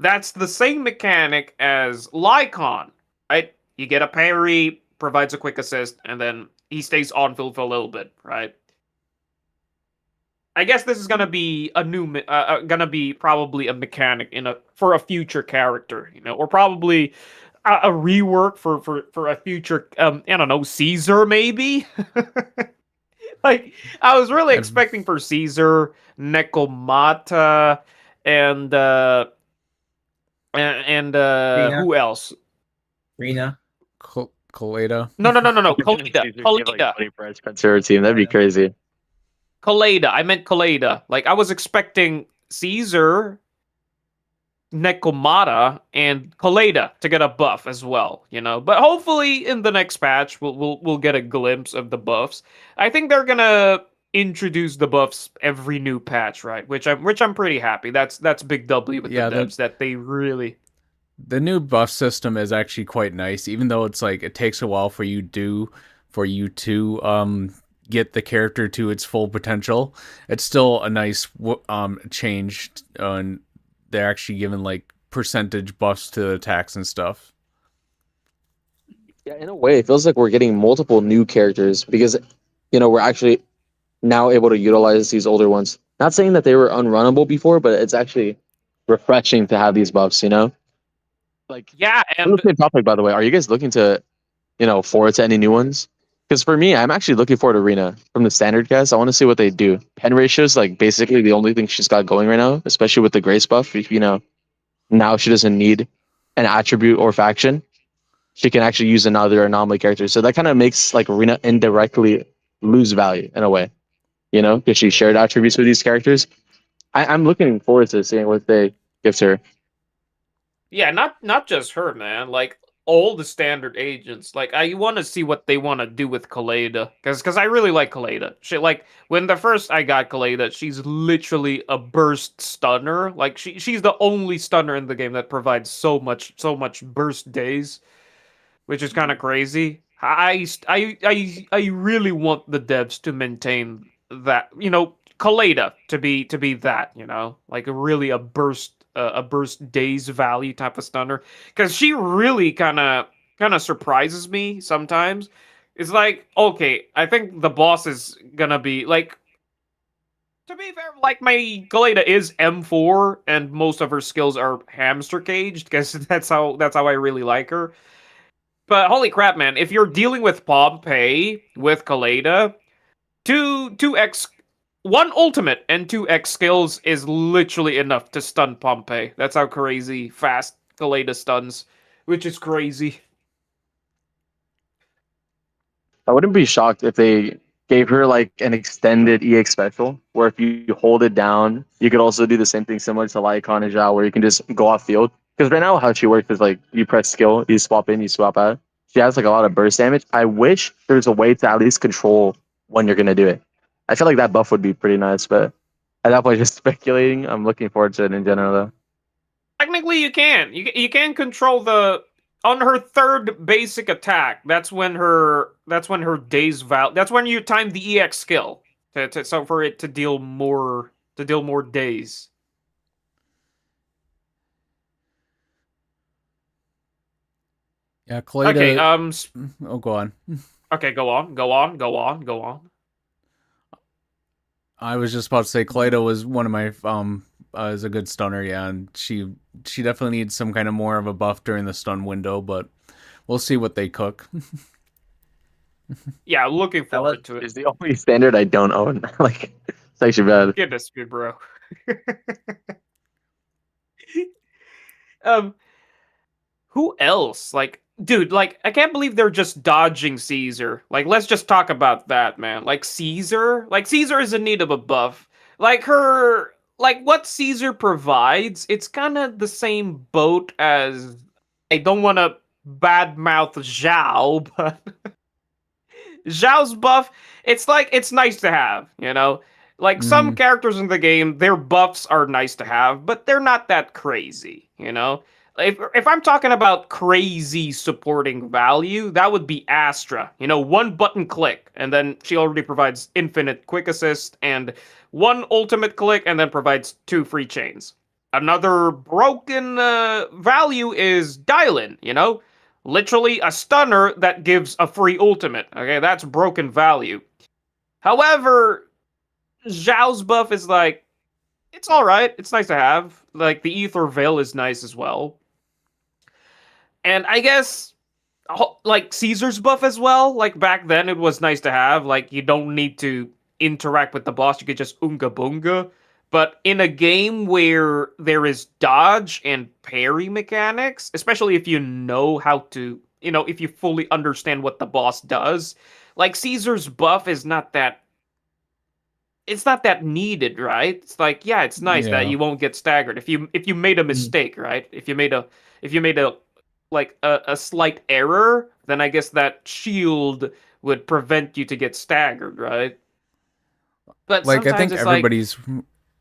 That's the same mechanic as Lycon, right? You get a parry, provides a quick assist, and then he stays on field for a little bit, right? I guess this is gonna be gonna be probably a mechanic for a future character, or probably a rework for a future, I don't know, Caesar maybe. Like, I was really And expecting for Caesar, Nekomata, and Rina, who else? Rina. Kaleda. No, no, no, no, no. Imagine if Kaleda, Caesar gave like Kaleda, 20 prize pets to her team. That'd be Yeah. crazy. Kaleda. I meant Kaleda. Like, I was expecting Caesar, Nekomata, and Kaleda to get a buff as well. But hopefully in the next patch we'll get a glimpse of the buffs. I think they're gonna introduce the buffs every new patch, right? Which I'm pretty happy. That's big W with the Yeah, devs that they really. the new buff system is actually quite nice, even though it's like it takes a while for you to get the character to its full potential. It's still a nice change, and they're actually given like percentage buffs to attacks and stuff. Yeah, in a way, it feels like we're getting multiple new characters because, we're actually now able to utilize these older ones. Not saying that they were unrunnable before, but it's actually refreshing to have these buffs. Like, Yeah, on the and same topic, by the way, are you guys looking to, forward to any new ones? Because for me, I'm actually looking forward to Arena from the standard cast. I want to see what they do. Pen ratio is like basically the only thing she's got going right now, especially with the Grace buff. Now she doesn't need an attribute or faction. She can actually use another anomaly character. So that kind of makes like Arena indirectly lose value in a way, because she shared attributes with these characters. I'm looking forward to seeing what they give to her. yeah, not just her, man. Like all the standard agents. Like I want to see what they want to do with Kaleda, because I really like Kaleda. She like when the first I got Kaleda, she's literally a burst stunner. Like she's the only stunner in the game that provides so much burst days, which is kind of crazy. I really want the devs to maintain that, Kaleda to be that, like really a burst days value type of stunner, because she really kind of surprises me sometimes. It's like, okay, I think the boss is gonna be like, to be fair, like my Galeta is M4 and most of her skills are hamster caged, because that's how I really like her. But holy crap, man! If you're dealing with Pompeii with Kaleda, two X, one ultimate and two X skills is literally enough to stun Pompeii. That's how crazy fast Kaleda stuns, which is crazy. I wouldn't be shocked if they gave her like an extended EX special, where if you hold it down, you could also do the same thing similar to Lycon and Zhao, where you can just go off field. Because right now, how she works is like you press skill, you swap in, you swap out. She has like a lot of burst damage. I wish there's a way to at least control when you're gonna do it. I feel like that buff would be pretty nice, but at that point, just speculating. I'm looking forward to it in general, though. Technically, you can. You can control the on her third basic attack. That's when her days val. That's when you time the EX skill so for it to deal more days. Yeah, Clay. Okay. Oh, go on. Okay. Go on. I was just about to say Kaleido was one of my is a good stunner, yeah, and she definitely needs some kind of more of a buff during the stun window, but we'll see what they cook. Yeah, looking forward to it. It's the only standard I don't own. Like, it's actually bad. Goodness me, bro. Who else? Like, dude, like, I can't believe they're just dodging Caesar. Like, let's just talk about that, man. Like, Caesar is in need of a buff. Like, what Caesar provides, it's kind of the same boat as, I don't want to badmouth Zhao, but Zhao's buff, it's like, it's nice to have, you know? Like, some characters in the game, their buffs are nice to have, but they're not that crazy, you know? If I'm talking about crazy supporting value, that would be Astra. You know, one button click, and then she already provides infinite quick assist, and one ultimate click, and then provides 2 free chains. Another broken value is Dylan, you know? Literally a stunner that gives a free ultimate. Okay, that's broken value. However, Zhao's buff is like, it's alright, it's nice to have. Like, the Ether Veil is nice as well. And I guess, like, Caesar's buff as well. Like, back then, it was nice to have. Like, you don't need to interact with the boss. You could just Unga Bunga. But in a game where there is dodge and parry mechanics, especially if you know how to, you know, if you fully understand what the boss does, like, Caesar's buff is not that... It's not that needed, right? It's like, yeah, it's nice that you won't get staggered. If you made a mistake, right? If you made a like a slight error, then I guess that shield would prevent you to get staggered, right? But like, I think it's everybody's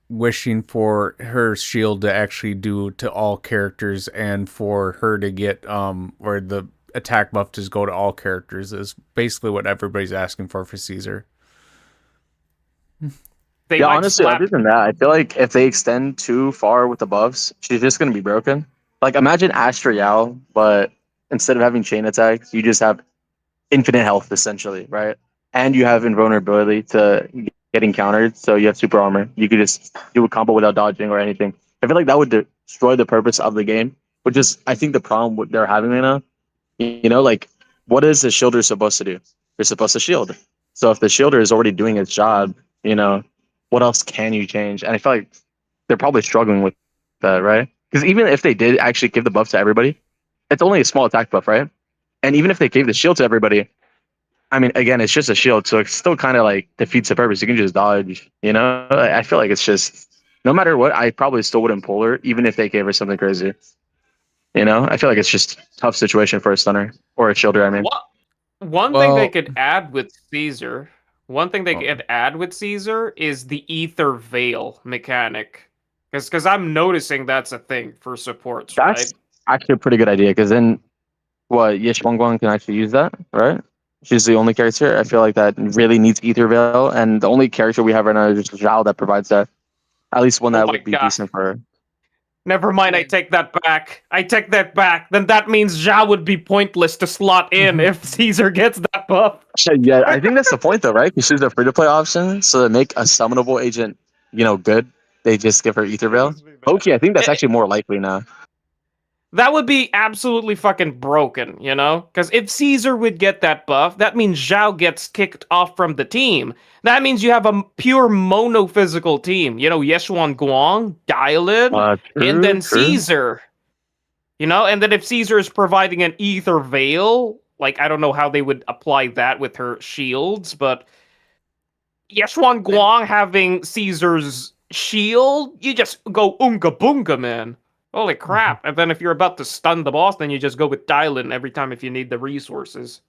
wishing for her shield to actually do to all characters, and for her to get or the attack buff to go to all characters is basically what everybody's asking for Caesar. Yeah, honestly, other than that, I feel like if they extend too far with the buffs, she's just gonna be broken. Like, imagine Astra Yao, but instead of having chain attacks, you just have infinite health, essentially, right? And you have invulnerability to getting countered, so you have super armor. You could just do a combo without dodging or anything. I feel like that would destroy the purpose of the game, which is, I think, the problem what they're having right now. You know, like, what is the shielder supposed to do? They're supposed to shield. So if the shielder is already doing its job, you know, what else can you change? And I feel like they're probably struggling with that, right? Because even if they did actually give the buff to everybody, it's only a small attack buff, right? And even if they gave the shield to everybody, I mean, again, it's just a shield, so it still kind of like defeats the purpose. You can just dodge, you know? I feel like it's just, no matter what, I probably still wouldn't pull her, even if they gave her something crazy. You know? I feel like it's just a tough situation for a stunner, or a shielder, I mean. One thing they could add with Caesar, is the Ether Veil mechanic. Because I'm noticing that's a thing for supports, That's right? actually a pretty good idea, because then, Yish Guang can actually use that, right? She's the only character. I feel like that really needs Ether Veil, and the only character we have right now is just Zhao that provides that. At least one that would be decent for her. Never mind, I take that back. Then that means Zhao would be pointless to slot in if Caesar gets that buff. Yeah, I think that's the point, though, right? Because she's a free-to-play option, so to make a summonable agent, you know, good, they just give her Ether Veil. Okay, I think that's actually more likely now. That would be absolutely fucking broken, you know? Because if Caesar would get that buff, that means Zhao gets kicked off from the team. That means you have a pure monophysical team. You know, Yeshuan Guang, Dylan, and then Caesar. You know, and then if Caesar is providing an Ether Veil, like, I don't know how they would apply that with her shields, but Yeshwan Guang having Caesar's shield, you just go Unga Boonga, man. Holy crap. And then if you're about to stun the boss, then you just go with Dylan every time if you need the resources.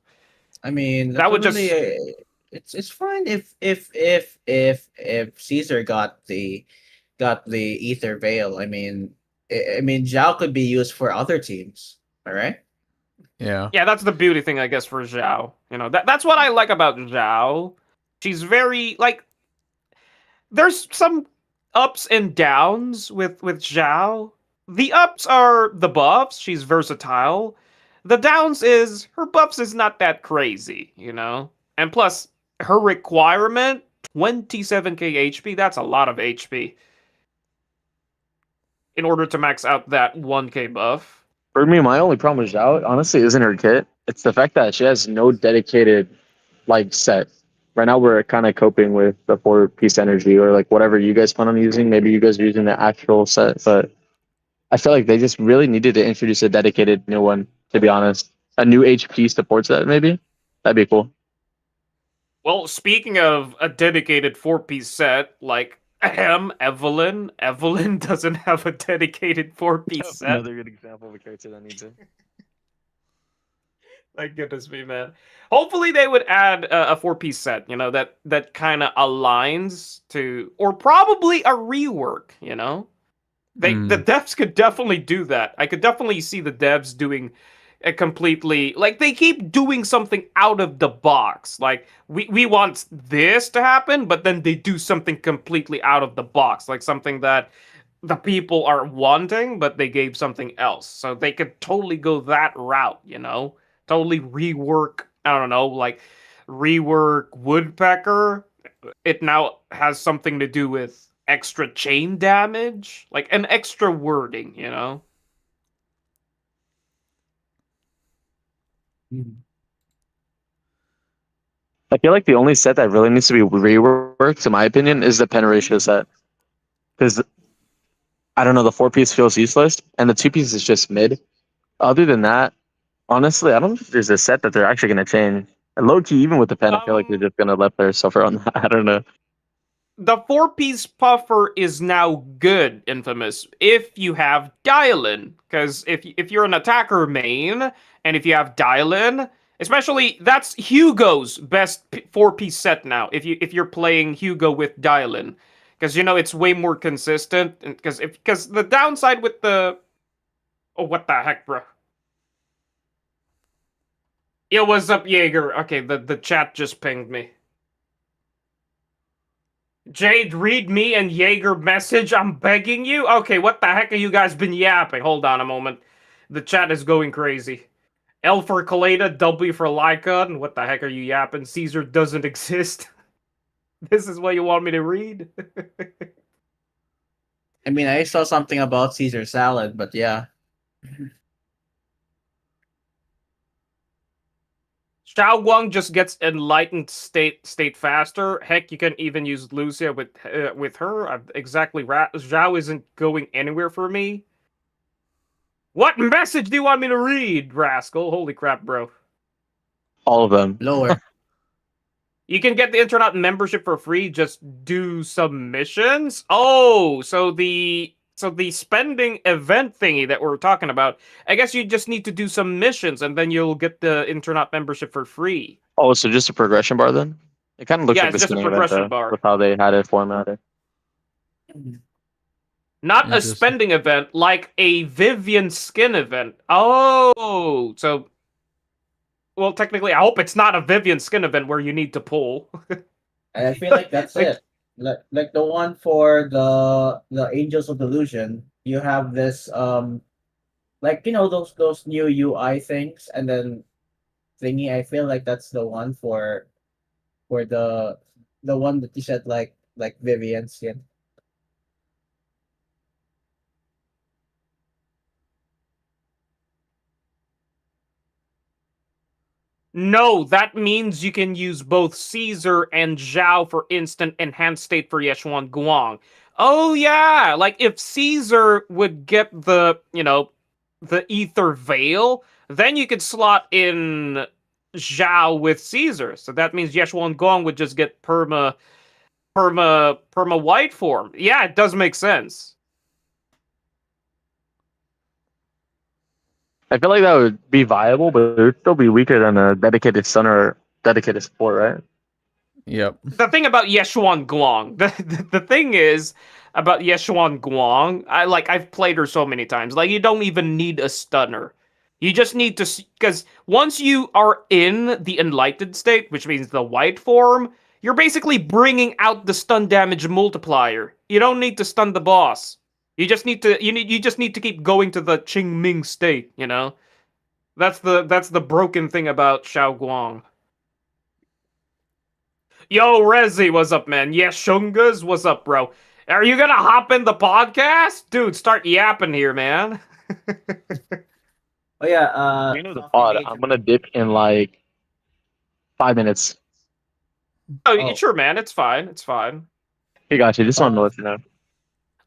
I mean, That would just- it's fine if Caesar got the ether veil. I mean, Zhao could be used for other teams. All right. Yeah. Yeah, that's the beauty thing, I guess, for Zhao. You know, that's what I like about Zhao. She's very, like, there's some ups and downs with Zhao. The ups are the buffs. She's versatile. The downs is her buffs is not that crazy, you know? And plus, her requirement, 27k HP, that's a lot of HP. In order to max out that 1k buff. For me, my only problem with Zhao, honestly, isn't her kit. It's the fact that she has no dedicated like set. Right now, we're kind of coping with the 4-piece energy or like whatever you guys plan on using. Maybe you guys are using the actual set, but I feel like they just really needed to introduce a dedicated new one. To be honest, a new HP support set, maybe that'd be cool. Well, speaking of a dedicated 4-piece set, like Evelyn. Evelyn doesn't have a dedicated 4-piece set. Another good example of a character that needs it. My goodness me, man. Hopefully they would add a 4-piece set, you know, that kind of aligns to, or probably a rework, you know? The devs could definitely do that. I could definitely see the devs doing a completely, like, they keep doing something out of the box. Like, we want this to happen, but then they do something completely out of the box, like something that the people are wanting, but they gave something else. So they could totally go that route, you know? Totally rework, I don't know, like rework Woodpecker. It now has something to do with extra chain damage, like an extra wording, you know? I feel like the only set that really needs to be reworked, in my opinion, is the pen ratio set. Because I don't know, the 4-piece feels useless, and the 2-piece is just mid. Other than that, honestly, I don't think there's a set that they're actually going to change. And low key, even with the pen, I feel like they're just going to let players suffer on that. I don't know. The 4-piece puffer is now good, Infamous, if you have Dial-In. Because if you're an attacker main, and if you have Dial-In, especially, that's Hugo's best 4-piece set now, if you're playing Hugo with Dial-In. Because, you know, it's way more consistent. Because the downside with the... Oh, what the heck, bro? Yo, what's up, Jaeger? Okay, the chat just pinged me. Jade, read me and Jaeger message. I'm begging you. Okay, what the heck have you guys been yapping? Hold on a moment. The chat is going crazy. L for Kaleda, W for Lycon. What the heck are you yapping? Caesar doesn't exist. This is what you want me to read? I mean, I saw something about Caesar salad, but yeah. Xiao Guang just gets enlightened state faster. Heck, you can even use Lucia with her. Exactly, Zhao isn't going anywhere for me. What message do you want me to read, rascal? Holy crap, bro. All of them. Lower. You can get the internet membership for free. Just do submissions. Oh, so the spending event thingy that we're talking about, I guess you just need to do some missions and then you'll get the internet membership for free. Oh, so just a progression bar then? It kind of looks Yeah, like it's the just a spinning progression event, bar. with how they had it formatted. Not a Interesting. spending event, like a Vivian skin event. Oh, so... Well, technically, I hope it's not a Vivian skin event where you need to pull. And I feel like that's Like- it. Like the one for the Angels of Delusion, you have this like, you know, those new UI things, and then thingy. I feel like that's the one for the one that you said, like Vivian skin. No, that means you can use both Caesar and Zhao for instant enhanced state for Yeshuan Guang. Oh yeah, like if Caesar would get the, you know, the Ether Veil, then you could slot in Zhao with Caesar. So that means Yeshuan Guang would just get perma perma white form. Yeah, it does make sense. I feel like that would be viable, but it would still be weaker than a dedicated stun or dedicated support, right? Yep. The thing about Yeshuan Guang, the thing is about Yeshuan Guang, I've played her so many times. Like, you don't even need a stunner. You just need to, because once you are in the enlightened state, which means the white form, you're basically bringing out the stun damage multiplier. You don't need to stun the boss. You just need to you just need to keep going to the Qing Ming state. You know, that's the broken thing about Xiao Guang. Yo, Rezi, what's up, man? Yeah, Shungas, what's up, bro? Are you gonna hop in the podcast? Dude, start yapping here, man. Oh yeah. You know the Softy pod. Mage, I'm gonna dip in like 5 minutes. Oh, sure, man, it's fine. It's fine. Hey, got you. Just want to let you know.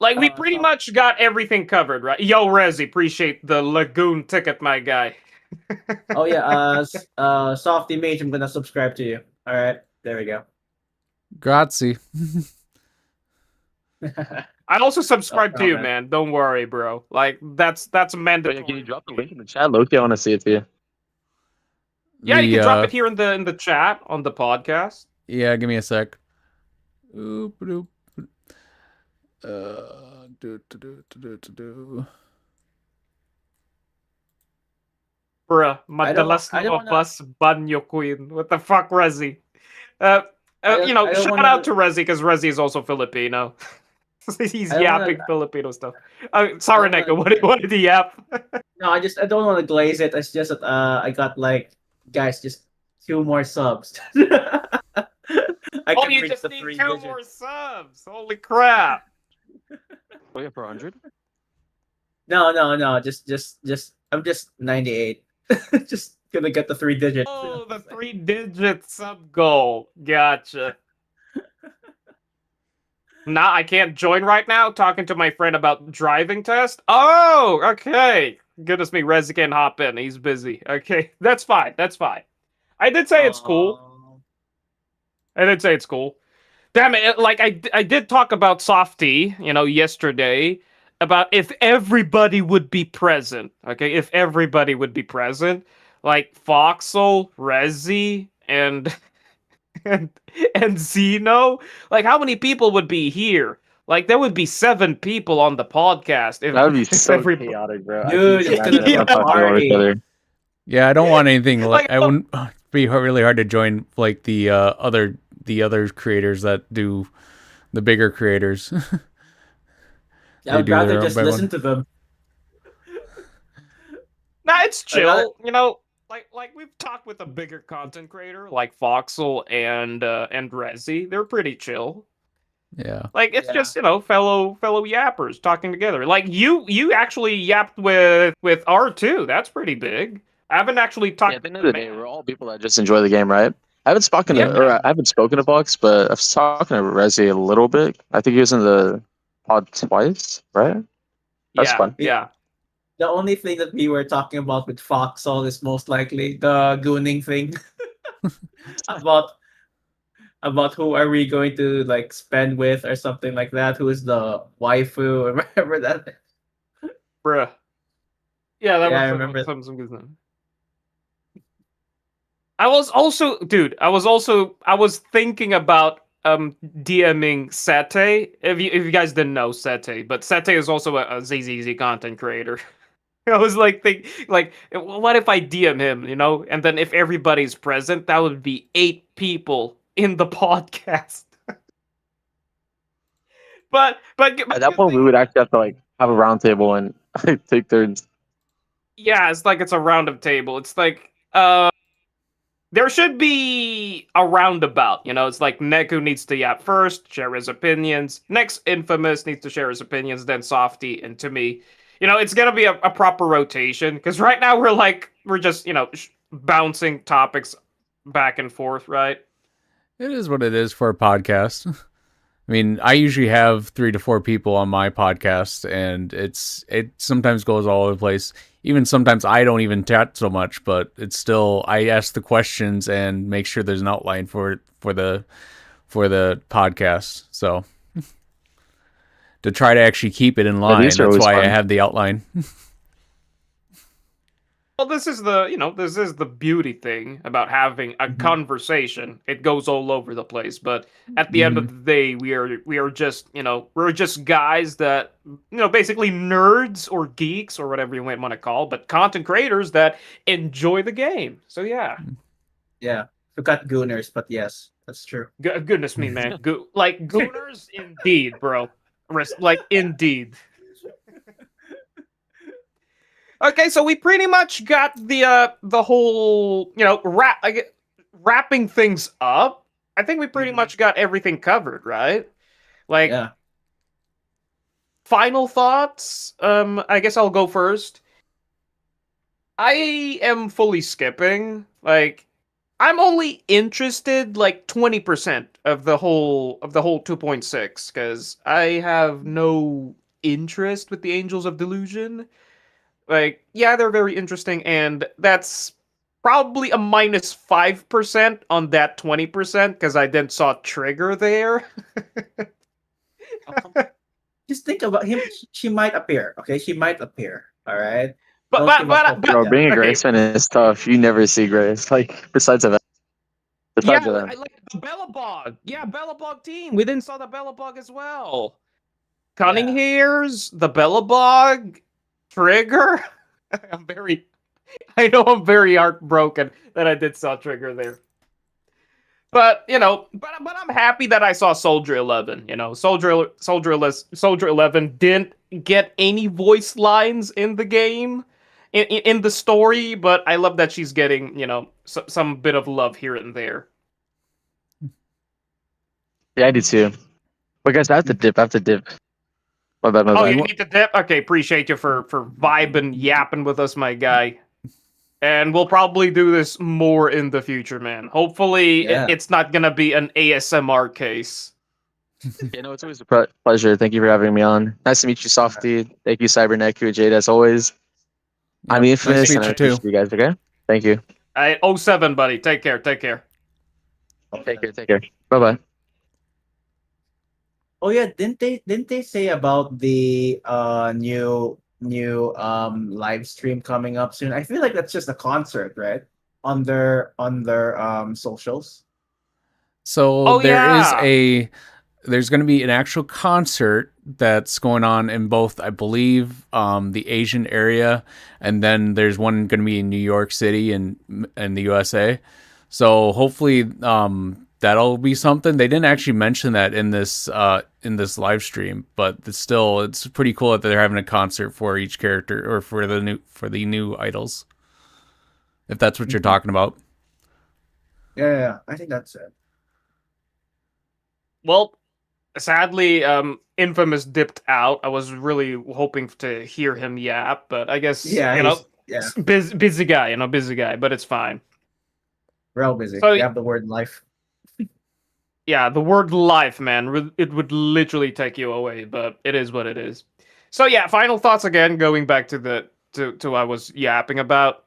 Like, we pretty so- much got everything covered, right? Yo, Rezi, appreciate the Lagoon ticket, my guy. Oh yeah. Softy Mage, I'm gonna subscribe to you. All right, there we go. Grazie. I also subscribe to you, man. man. Don't worry, bro. Like, that's But mandatory. yeah, can you drop the link in the chat? Loki, I want to see it to you. Yeah, you The, can drop it here in the chat on the podcast. Yeah, give me a sec. Oop, doop. Do. Bruh, I don't madalas wanna- lumabas banyo queen. What the fuck, Rezi? You know, I don't shout wanna- out to Rezi, because Rezi is also Filipino. He's I don't yapping wanna- Filipino stuff. Sorry, I don't Neko, what did he yap? No, I don't want to glaze it. It's just that I got like, guys, just 2 more subs. I Oh, can you reach just the need 3 2 digits. more subs. Holy crap. Oh yeah, for 100. No. Just. I'm just 98. Just gonna get the 3 digits. Oh, the 3-digit sub goal. Gotcha. Nah, I can't join right now. Talking to my friend about driving test. Oh, okay. Goodness me, Rezi can't hop in. He's busy. Okay, that's fine. That's fine. I did say it's cool. I did say it's cool. Damn it! Like I did talk about Softy, you know, yesterday about if everybody would be present. Okay, if everybody would be present, like Foxel, Rezi, and and Zeno. Like, how many people would be here? Like, there would be 7 people on the podcast. If, That would be if so everybody- chaotic, bro. Dude, I it's can gonna imagine be a everyone talking over each party. other. Yeah, I don't want anything like. Like, I wouldn't be really hard to join like the other creators that do the bigger creators. They I'd do rather their own just by listen one. to them. Nah, it's I got chill. You know, like we've talked with a bigger content creator like Foxel and Rezi. They're pretty chill. Yeah. Like, it's Yeah. just, you know, fellow yappers talking together. Like, you actually yapped with R2. That's pretty big. I haven't actually talked. Yeah, at the end of the day, we're all people that just enjoy the game, right? I haven't spoken Yeah. to, or I haven't spoken to Fox, but I've spoken to Rezi a little bit. I think he was in the pod twice, right? That's yeah, fun. yeah. The only thing that we were talking about with Foxhole is most likely the gooning thing. about who are we going to like spend with or something like that. Who is the waifu or whatever that. Bruh. Yeah, that Yeah, I was remember. some good stuff. I was thinking about DMing Sete. If you guys didn't know Sete, but Sete is also a ZZZ content creator. I was like what if I DM him, you know? And then if everybody's present, that would be 8 people in the podcast. but At that point, we would actually have to like have a round table and take turns. yeah, it's like it's a round table. It's like there should be a roundabout, you know. It's like Neku needs to yap first, share his opinions. Next, Infamous needs to share his opinions, then Softy, and to me, you know, it's gonna be a proper rotation. Because right now we're just, you know, bouncing topics back and forth, right? It is what it is for a podcast. I mean, I usually have 3 to 4 people on my podcast, and it sometimes goes all over the place. Even sometimes I don't even chat so much, but it's still I ask the questions and make sure there's an outline for for the podcast. So to try to actually keep it in line, these that's are always why I fun. have the outline. Well, this is the beauty thing about having a conversation. It goes all over the place, but at the end of the day, we are just, we're just guys that, basically nerds or geeks or whatever you might want to call, but content creators that enjoy the game. So yeah. Yeah, forgot Gooners, but yes, that's true. Goodness me, man. Like gooners indeed, bro. Like indeed. Okay, so we pretty much got the whole, wrapping things up. I think we pretty much got everything covered, right? Like Yeah. final thoughts. I guess I'll go first. I am fully skipping. Like I'm only interested like 20% of the whole 2.6 cuz I have no interest with the Angels of Delusion. Like, yeah, they're very interesting, and that's probably a minus 5% on that 20% because I then saw Trigger there. Just think about him. She might appear. Okay, she might appear. All right. But Don't but give up but, hope. but Bro, Yeah. being a okay, Graceman is tough. You never see Grace. Like besides event. yeah, Besides event. I like the Bellabog. Yeah, Bellabog team. We then saw the Bellabog as well. Cunning Yeah. Hairs, the Bellabog, Trigger. I know I'm very heartbroken that I did saw Trigger there. But but I'm happy that I saw Soldier 11. Soldier 11 didn't get any voice lines in the game, in the story. But I love that she's getting some bit of love here and there. Yeah, I do too. But guys, I have to dip. My bad, my Oh, bad. you need to dip. Okay, appreciate you for vibing, yapping with us, my guy. And we'll probably do this more in the future, man. Hopefully, Yeah. it's not gonna be an ASMR case. Yeah, no, it's always a pleasure. Thank you for having me on. Nice to meet you, Softy. Thank you, Cyberneck, Jade, as always. I'm Yep, Infamous, nice to and meet I you too. appreciate you guys, okay? Thank you. 07, buddy. Take care. Take care. Take care. Bye-bye. Oh yeah, didn't they say about the new live stream coming up soon? I feel like that's just a concert, right? On their socials. So Oh, there's going to be an actual concert that's going on in both, I believe, the Asian area, and then there's one going to be in New York City and in the USA. So hopefully, that'll be something. They didn't actually mention that in this live stream, but it's pretty cool that they're having a concert for each character or for the new idols. If that's what you're talking about. Yeah, I think that's it. Well, sadly, Infamous dipped out. I was really hoping to hear him yap, but I guess Yeah, busy guy, busy guy. But it's fine. real busy. So- You have the word life. Yeah, the word life, man, it would literally take you away, but it is what it is. So yeah, final thoughts again, going back to what I was yapping about.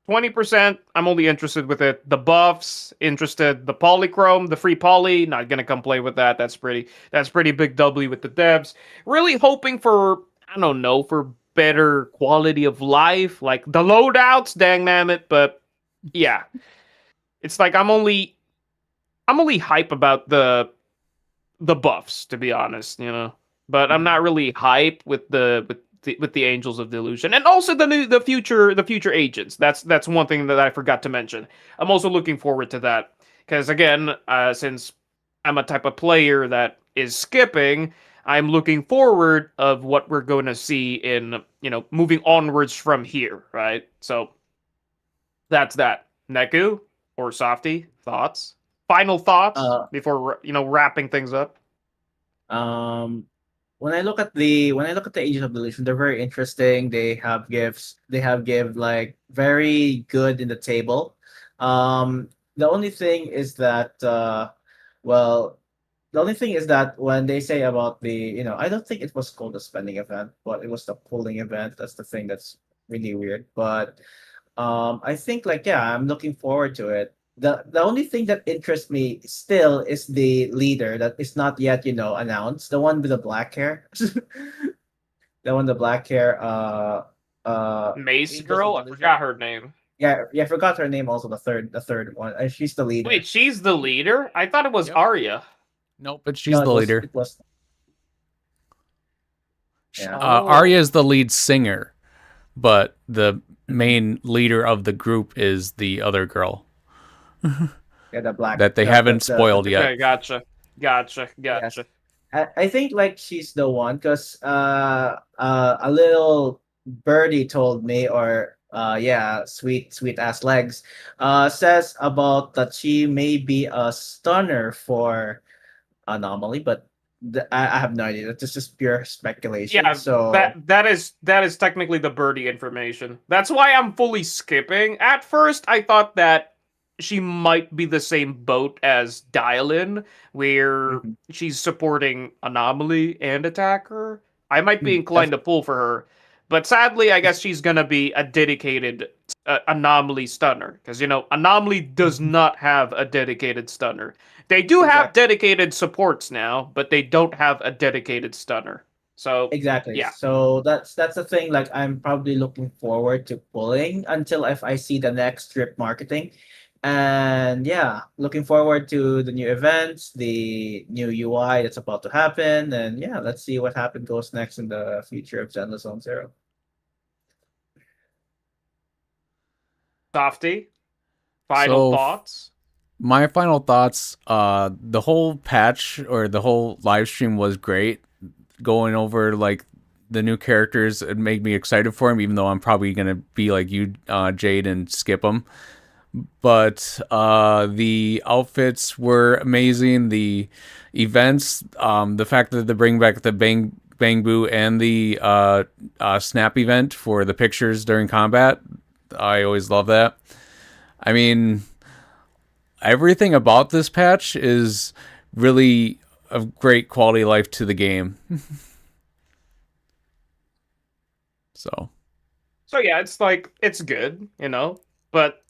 20%, I'm only interested with it. The buffs, interested. The polychrome, the free poly, not gonna come play with that. That's pretty big W with the devs. Really hoping for, I don't know, for better quality of life, like the loadouts, dang nammit, but yeah. It's like I'm only hype about the buffs, to be honest, But I'm not really hype with the Angels of Delusion, and also the future agents. That's one thing that I forgot to mention. I'm also looking forward to that because again, since I'm a type of player that is skipping, I'm looking forward of what we're going to see in moving onwards from here, right? So that's that. Neku or Softy, thoughts? Final thoughts before wrapping things up. When I look at the Agents of Delusion, they're very interesting. They have gifts. They have give like very good in the table. The only thing is that well, the only thing is that when they say about the I don't think it was called the spending event, but it was the pulling event. That's the thing that's really weird. But I think like yeah, I'm looking forward to it. the only thing that interests me still is the leader that is not yet, announced. The one with the black hair. The one with the black hair. Mace Angels of girl, the I Illusion. forgot her name. Yeah, I forgot her name. Also, the third one. She's the leader. Wait, she's the leader? I thought it was Yep. Arya. Nope, but she's No, the leader. It was. Yeah. Arya is the lead singer, but the main leader of the group is the other girl Yeah, the black that they haven't spoiled yet. Okay, gotcha. Yes. I think like she's the one because a little birdie told me, or yeah, sweet ass legs says about that she may be a stunner for Anomaly, but I have no idea. That's just pure speculation. Yeah, So that is technically the birdie information. That's why I'm fully skipping. At first, I thought that she might be the same boat as Dialin, where Mhm. she's supporting Anomaly and Attacker. I might be Mm, inclined to pull for her, but sadly, I guess she's gonna be a dedicated Anomaly stunner, because Anomaly does not have a dedicated stunner. They do have Exactly. dedicated supports now, but they don't have a dedicated stunner. So Exactly. yeah. So that's the thing. Like I'm probably looking forward to pulling until if I see the next strip marketing. And yeah, looking forward to the new events, the new UI that's about to happen, and yeah, let's see what goes next in the future of Zenless Zone Zero. Softy, final So, thoughts? My final thoughts, the whole patch or the whole live stream was great. Going over like the new characters, it made me excited for them, even though I'm probably gonna be like you, Jade, and skip them. But the outfits were amazing. The events, the fact that they bring back the Bang Boo and the Snap event for the pictures during combat, I always love that. I mean, everything about this patch is really of great quality of life to the game. So Yeah, it's like it's good, but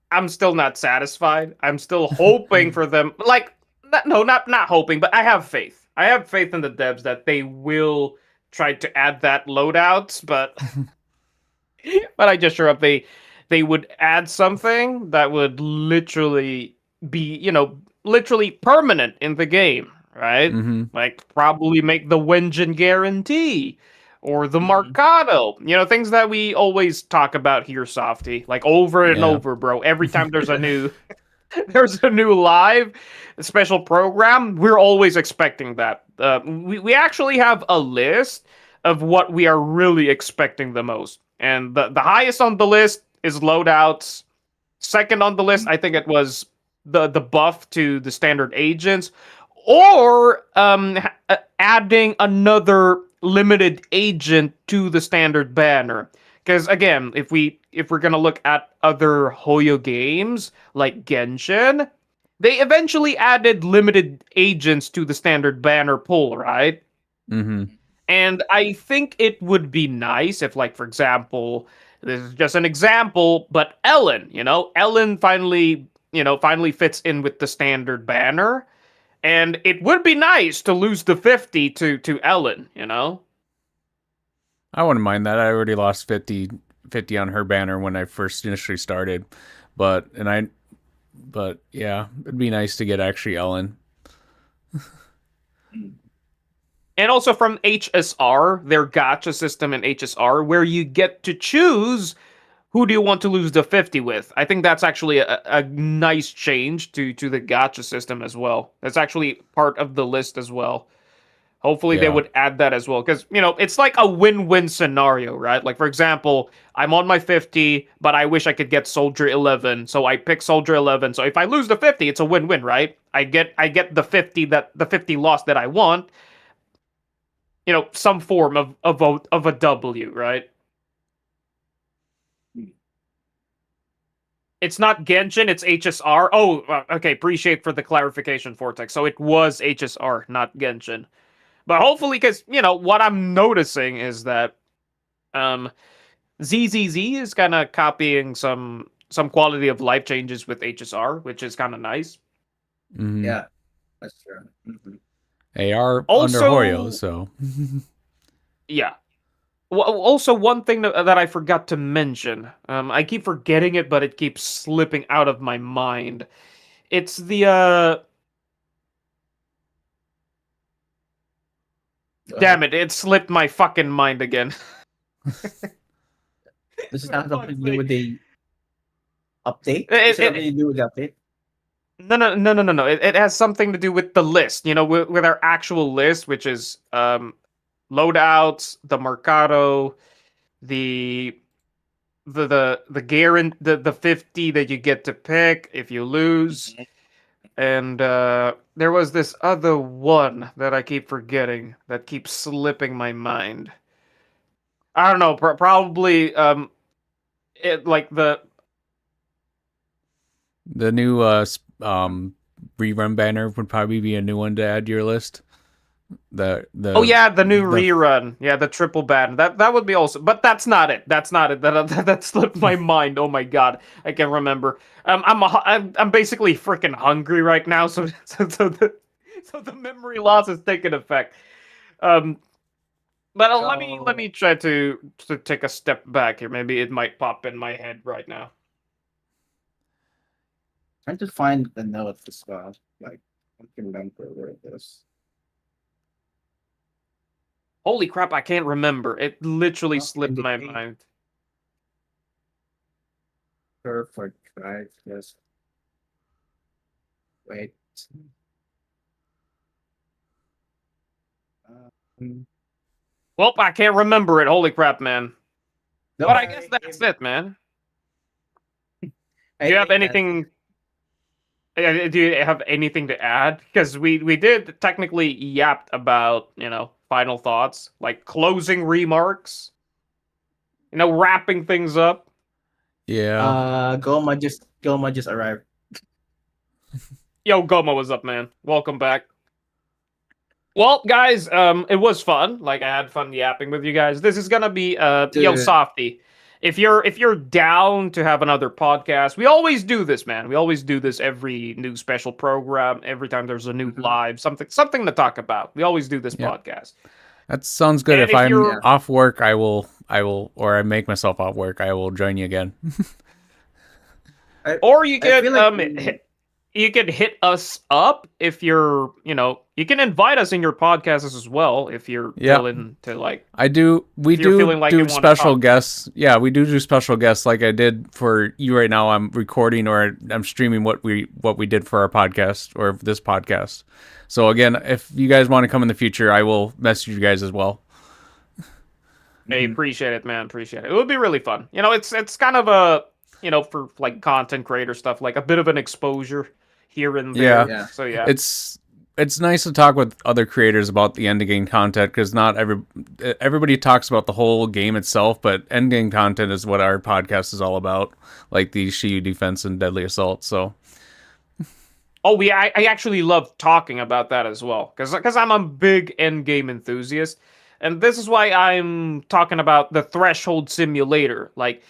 I'm still not satisfied. I'm still hoping for them. Like, not hoping, but I have faith. I have faith in the devs that they will try to add that loadouts, but but I just sure hope they would add something that would literally be, literally permanent in the game, right? hmm Like probably make the Wenjin guarantee or the Mhm. Marcado, things that we always talk about here, Softy, like over and Yeah. over, bro. Every time there's a new there's a new live special program, we're always expecting that. We actually have a list of what we are really expecting the most. And the highest on the list is loadouts. Second on the list, I think it was the buff to the standard agents, or adding another limited agent to the standard banner. Because again, if we're gonna look at other Hoyo games like Genshin, they eventually added limited agents to the standard banner pool, right? hmm And I think it would be nice if, like, for example, this is just an example, but Ellen finally fits in with the standard banner. And it would be nice to lose the 50 to Ellen, I wouldn't mind that. I already lost 50 on her banner when I first initially started, but yeah, it'd be nice to get actually Ellen. And also from HSR, their gacha system in HSR, where you get to choose who do you want to lose the 50 with. I think that's actually a nice change to the gacha system as well. That's actually part of the list as well. Hopefully they Yeah. would add that as well, because it's like a win-win scenario, right? Like, for example, I'm on my 50, but I wish I could get Soldier 11, so I pick Soldier 11. So if I lose the 50, it's a win-win, right? I get the 50 loss that I want. Some form of a W, right? It's not Genshin, it's HSR. Oh, okay. Appreciate for the clarification, Vortex. So it was HSR, not Genshin. But hopefully, because what I'm noticing is that ZZZ is kind of copying some some quality of life changes with HSR, which is kind of nice. Mhm. Yeah, that's true. Mhm. They are under Also- Hoyo, so Yeah. Well, also, one thing that I forgot to mention, I keep forgetting it, but it keeps slipping out of my mind. It's the damn it slipped my fucking mind again. This is For not something fuck's to do sake. with the update. It- Is it it- something to do with the update? No. It has something to do with the list, with our actual list, which is loadouts, the Mercado, the the 50 that you get to pick if you lose. And there was this other one that I keep forgetting that keeps slipping my mind. I don't know, probably it like the the new rerun banner would probably be a new one to add to your list. The oh yeah, the new the- rerun. Yeah, the triple ban. That would be also, but that's not it. That's not it. That slipped my mind. Oh my god, I can't remember. I'm basically freaking hungry right now, so the memory loss is taking effect. But let me try to take a step back here. Maybe it might pop in my head right now. Trying to find the notes as well. Like, I can remember where it is. Holy crap, I can't remember. It literally Oh, slipped my indicate. mind. Curve for drive. Yes. Wait. Um, Well, I can't remember it. Holy crap, man. no, But I guess that's it, man. Do you have anything? Do you have anything to add? Because we did technically yapped about final thoughts, like closing remarks, wrapping things up. yeah. Goma just arrived. Yo, Goma, what's up, man? Welcome back. Well, guys, it was fun. Like I had fun yapping with you guys. This is gonna be yo Dude. Softy. If you're down to have another podcast, we always do this, man. We always do this every new special program, every time there's a new Mhm. live, something to talk about. We always do this Yeah. podcast. That sounds good. And If if I'm you're- off work, I will, or I make myself off work, I will join you again. Or you I could feel like you could hit us up if you're, you can invite us in your podcasts as well if you're Yeah. willing to like. We If you're do feeling like you do wanna special talk. guests. Yeah, we do special guests like I did for you right now. I'm recording or I'm streaming what we did for our podcast or this podcast. So again, if you guys want to come in the future, I will message you guys as well. Hey, appreciate it, man. Appreciate it. It would be really fun. It's kind of a, for like content creator stuff, like a bit of an exposure here and there. Yeah. So yeah. It's nice to talk with other creators about the end game content because not everybody talks about the whole game itself, but end game content is what our podcast is all about, like the Shiyu defense and deadly assault. So Oh, I actually love talking about that as well, because I'm a big end game enthusiast, and this is why I'm talking about the Threshold Simulator. Like,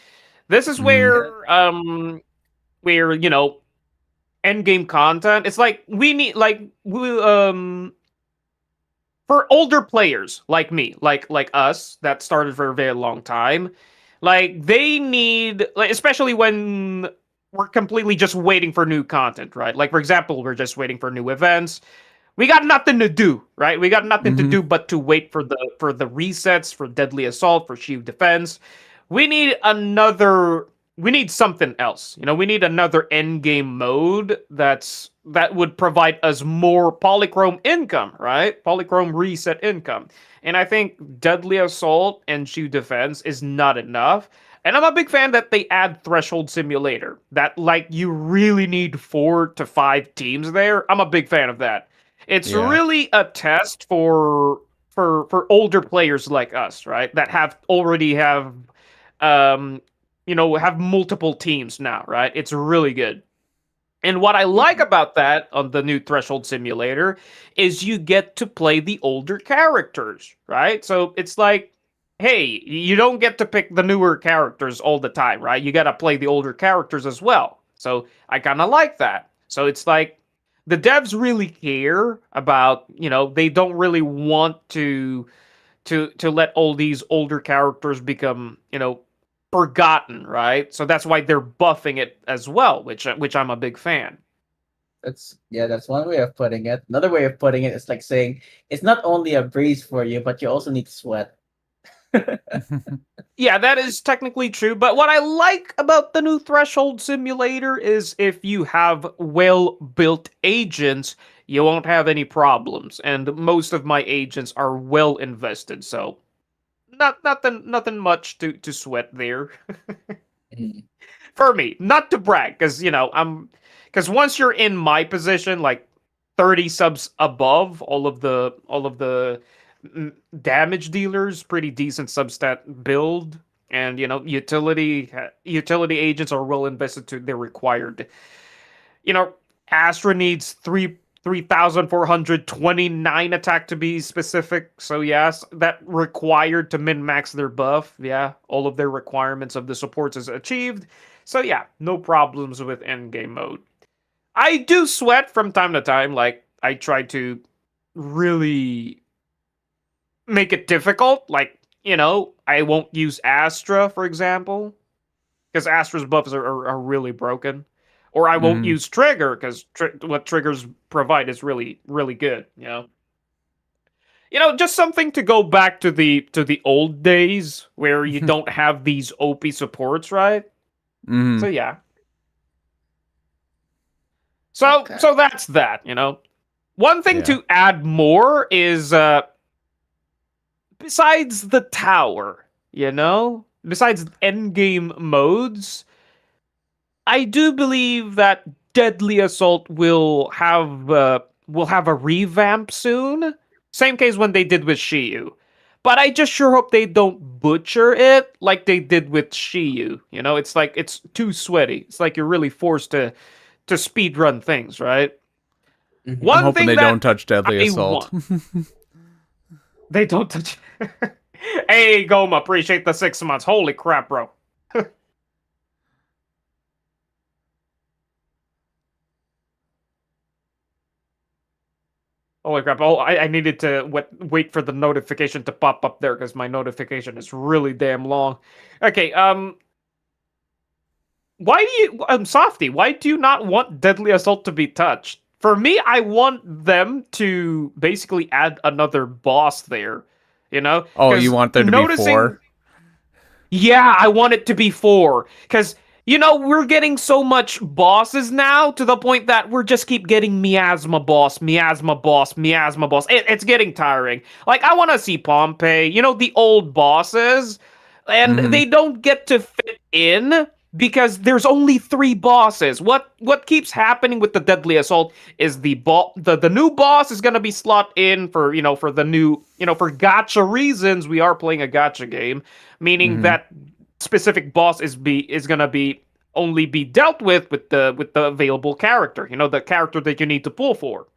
this is where end game content. It's like we need for older players like me, like us that started for a very long time. Like they need, like, especially when we're completely just waiting for new content, right? Like for example, we're just waiting for new events. We got nothing to do, right? We got nothing to Mhm. do but to wait for the resets for Deadly Assault, for Shield Defense. We need something else. We need another end game mode that would provide us more polychrome income, right? Polychrome reset income. And I think Deadly Assault and Shield Defense is not enough. And I'm a big fan that they add Threshold Simulator. That, like, you really need 4 to 5 teams there. I'm a big fan of that. It's Yeah. really a test for older players like us, right? That already have have multiple teams now, right? It's really good. And what I like about that on the new Threshold Simulator is you get to play the older characters, right? So it's like hey, you don't get to pick the newer characters all the time, right? You got to play the older characters as well. So I kind of like that. So it's like the devs really care about, they don't really want to let all these older characters become, forgotten, right? So that's why they're buffing it as well, which I'm a big fan. That's one way of putting it. Another way of putting it is like saying it's not only a breeze for you, but you also need to sweat. Yeah, that is technically true, but what I like about the new Threshold simulator is if you have well-built agents, you won't have any problems, and most of my agents are well invested, so nothing much to sweat there. Mm. For me, not to brag, because because once you're in my position, like 30 subs above, all of the damage dealers, pretty decent substat build, and utility agents are well invested to they're required. You know, Astra needs 3,429 attack to be specific. So yes, that required to min max their buff. Yeah, all of their requirements of the supports is achieved. So yeah, no problems with endgame mode. I do sweat from time to time. Like I try to really make it difficult. Like I won't use Astra, for example, because Astra's buffs are really broken. Or I won't Mhm. use Trigger because what triggers provide is really really good. Just something to go back to the old days where you don't have these OP supports, right? Mhm. So yeah. So Okay. so that's that. One thing Yeah. to add more is besides the tower, besides endgame modes, I do believe that Deadly Assault will have a revamp soon. Same case when they did with Shiyu. But I just sure hope they don't butcher it like they did with Shiyu. It's like it's too sweaty. It's like you're really forced to speed run things, right? Mhm. I'm One hoping thing they that don't touch Deadly I Assault. they don't touch. Hey, Goma, appreciate the 6 months. Holy crap, bro. Holy crap. Oh, I needed to wait for the notification to pop up there because my notification is really damn long. Okay, why do you, Softy, why do you not want Deadly Assault to be touched? For me, I want them to basically add another boss there, Oh, you 'Cause want there to be 4? Yeah, I want it to be 4. Because, we're getting so much bosses now to the point that we're just keep getting miasma boss, miasma boss, miasma boss. It's getting tiring. Like, I want to see Pompeii, the old bosses, and Mhm. they don't get to fit in because there's only 3 bosses. What keeps happening with the Deadly Assault is the new boss is gonna be slot in for the new for gotcha reasons. We are playing a gotcha game, meaning Mhm. that specific boss is gonna be only be dealt with the available character. The character that you need to pull for.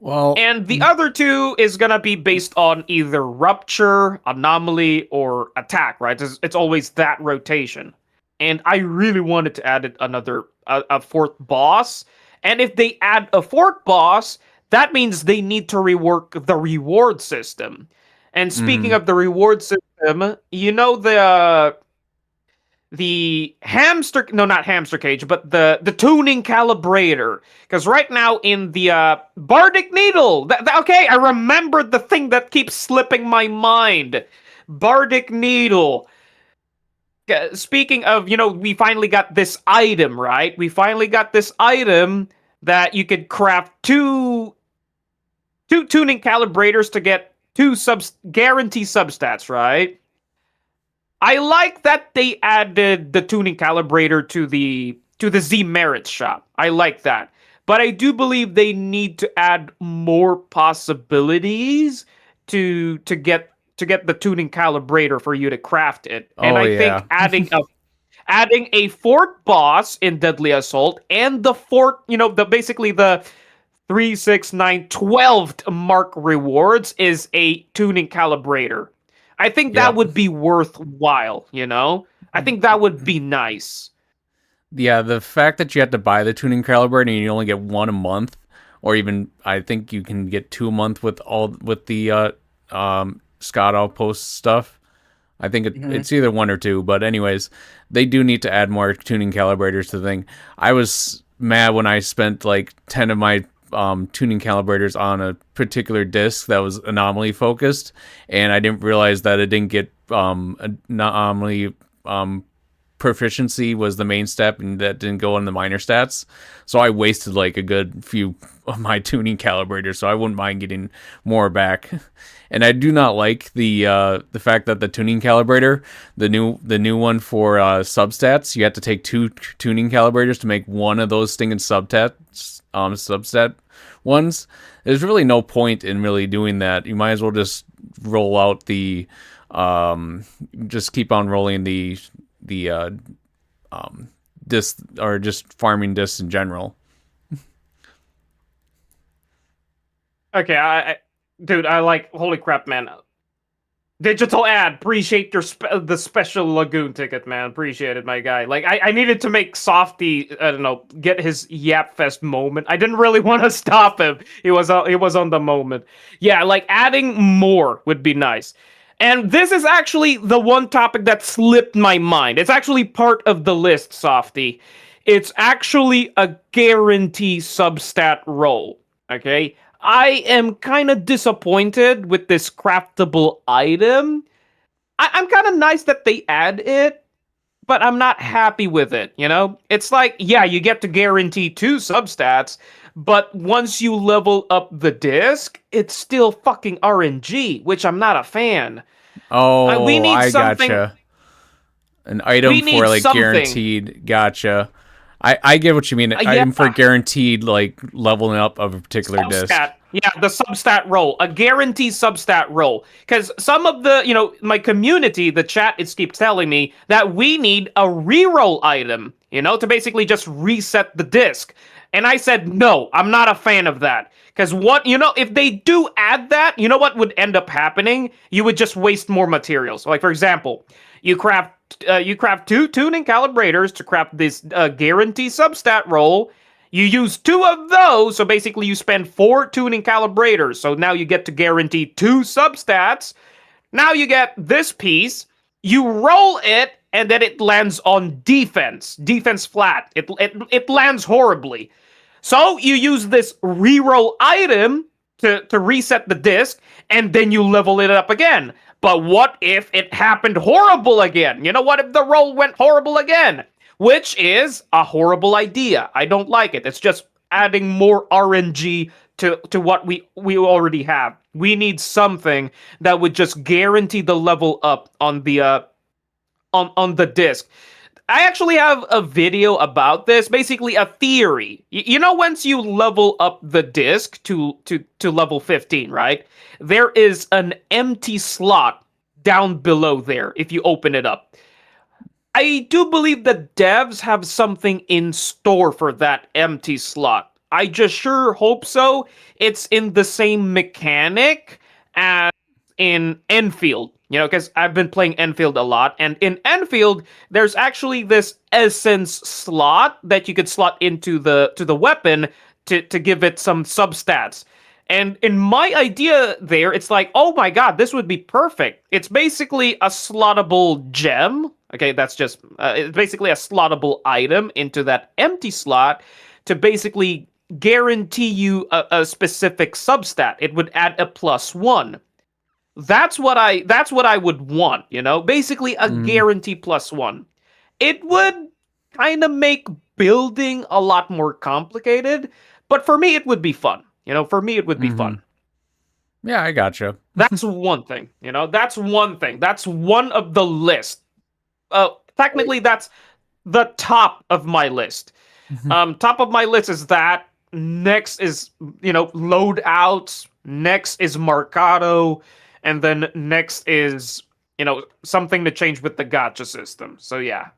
Well, And the other 2 is gonna be based on either rupture, anomaly, or attack. Right? It's always that rotation. And I really wanted to add a 4th boss. And if they add a 4th boss, that means they need to rework the reward system. And speaking mhm. of the reward system, the hamster, no, not hamster cage, but the tuning calibrator, because right now in the bardic needle, okay, I remembered the thing that keeps slipping my mind. Bardic needle. Speaking of, we finally got this item, right? We finally got this item that you could craft two tuning calibrators to get two guarantee substats, right? I like that they added the tuning calibrator to the Z Merit shop. I like that. But I do believe they need to add more possibilities to get the tuning calibrator for you to craft it. And Oh I yeah. think adding a fort boss in Deadly Assault and the fort, basically the 3, 6, 9, 12th mark rewards is a tuning calibrator. I think that Yep. would be worthwhile, you know? I think that would be nice. Yeah, the fact that you have to buy the tuning calibrator and you only get one a month, or even I think you can get 2 a month with the Scott Outpost stuff. I think it's either 1 or 2, but anyways, they do need to add more tuning calibrators to the thing. I was mad when I spent like 10 of my tuning calibrators on a particular disc that was anomaly focused, and I didn't realize that it didn't get anomaly proficiency was the main step, and that didn't go in the minor stats. So I wasted like a good few of my tuning calibrators. So I wouldn't mind getting more back. And I do not like the fact that the tuning calibrator, the new one for substats, you have to take 2 tuning calibrators to make one of those stinging substat ones. There's really no point in really doing that. You might as well just roll out the just keep on rolling the disc, or just farming discs in general. Okay, dude, I like, holy crap, man. Digital ad, appreciate your the special Lagoon ticket, man. Appreciate it, my guy. Like, I needed to make Softy, I don't know, get his Yap Fest moment. I didn't really want to stop him. He was on the moment. Yeah, like, adding more would be nice. And this is actually the one topic that slipped my mind. It's actually part of the list, Softy. It's actually a guarantee substat roll, okay? I am kind of disappointed with this craftable item. I'm kind of nice that they add it, but I'm not happy with it, you know? It's like, yeah, you get to guarantee 2 substats, but once you level up the disc, it's still fucking RNG, which I'm not a fan. Oh, we need I something- gotcha. An item We need for like something. guaranteed. Gotcha. I get what you mean. An item for yeah. guaranteed like leveling up of a particular disc. Substat. Yeah, the substat roll. A guaranteed substat roll. Because some of the, you know, my community, the chat, it keeps telling me that we need a reroll item, you know, to basically just reset the disc. And I said, no, I'm not a fan of that. Because what, you know, if they do add that, you know what would end up happening? You would just waste more materials. Like, for example, you craft 2 tuning calibrators to craft this guarantee substat roll. You use 2 of those, so basically you spend 4 tuning calibrators. So now you get to guarantee 2 substats. Now you get this piece. You roll it, and then it lands on defense. Defense flat. It lands horribly. So you use this reroll item to reset the disc, and then you level it up again. But what if it happened horrible again? You know, what if the roll went horrible again? Which is a horrible idea. I don't like it. It's just adding more RNG to what we already have. We need something that would just guarantee the level up on the on the disc. I actually have a video about this, basically a theory. You know, once you level up the disc to level 15, right? There is an empty slot down below there if you open it up. I do believe that devs have something in store for that empty slot. I just sure hope so. It's in the same mechanic as in Enfield, you know, because I've been playing Enfield a lot, and in Enfield, there's actually this essence slot that you could slot into the weapon to give it some substats. And in my idea there, it's like, oh my god, this would be perfect. It's basically a slottable gem. Okay, that's just, it's basically a slottable item into that empty slot to basically guarantee you a specific substat. It would add a +1. That's what I would want, you know? Basically a guarantee +1. It would kind of make building a lot more complicated, but for me it would be fun. You know, for me it would be fun. Yeah, I gotcha. That's one thing, you know? That's one thing. That's one of the list. Technically that's the top of my list. Top of my list is that. Next is, you know, loadouts. Next is Mercado. And then next is, you know, something to change with the gacha system. So yeah,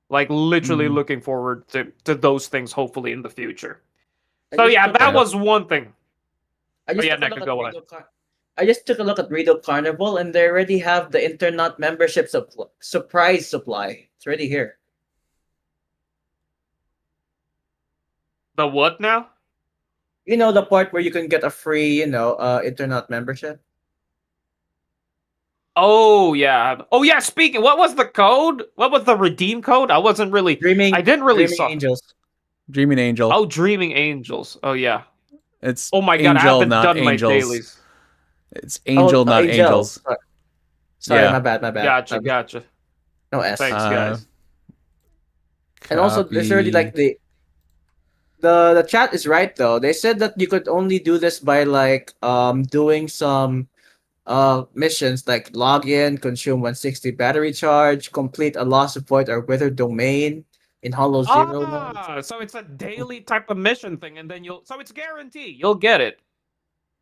like literally looking forward to those things hopefully in the future. I So just yeah, took a that look- was one thing. I just yeah, took a Neko, look at go ahead. I just took a look at Rido Carnival, and they already have the Internaut membership surprise supply. It's already here. The what now? You know the part where you can get a free, Internaut membership. Oh yeah. Oh yeah. Speaking, what was the code? What was the redeem code? I wasn't really. Dreaming, I didn't really Dreaming saw. Angels. Dreaming Angel. Oh, Dreaming Angels. Oh yeah. It's Oh my god, I Angel, haven't not done my Angels. dailies. It's Angel, not Angels. Sorry, Yeah. my bad, my bad. Gotcha, my bad. gotcha. No S. Thanks, guys. And also, there's already like Copy. the chat is right though. They said that you could only do this by like doing some missions like log in, consume 160 battery charge, complete a lost void or withered domain in Hollow Zero mode. So it's a daily type of mission thing, and then so it's guaranteed you'll get it.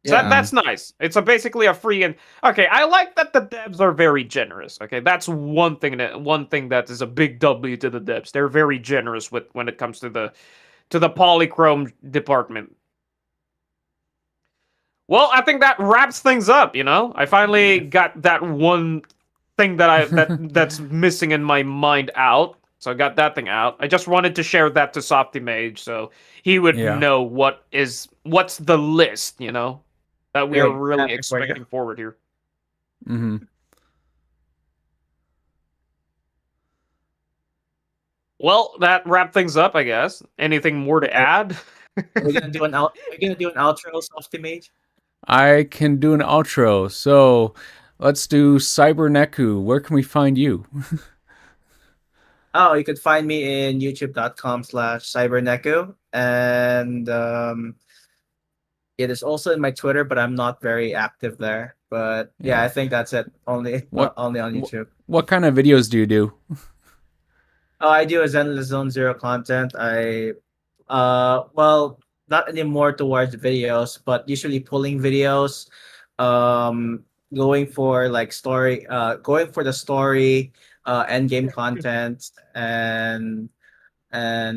So Yeah. that's nice. It's basically a free and okay. I like that the devs are very generous. Okay, that's one thing that is a big W to the devs. They're very generous with when it comes to the polychrome department. Well, I think that wraps things up. I finally got that one thing that's missing in my mind out. So I got that thing out. I just wanted to share that to Softy Mage so he would Yeah. know what's the list, that we are Very really happy for you. expecting forward here. Mm-hmm. Well, that wrapped things up, I guess. Anything more to add? We're gonna do an outro, Softy Mage. I can do an outro. So let's do Cyberneku. Where can we find you? Oh, you could find me in youtube.com/cyberneku. And it is also in my Twitter, but I'm not very active there. But yeah, Yeah. I think that's it. Only only on YouTube. What kind of videos do you do? Oh, I do a Zenless Zone Zero content. Well, not anymore towards videos, but usually pulling videos, going for like going for the story, end game content, and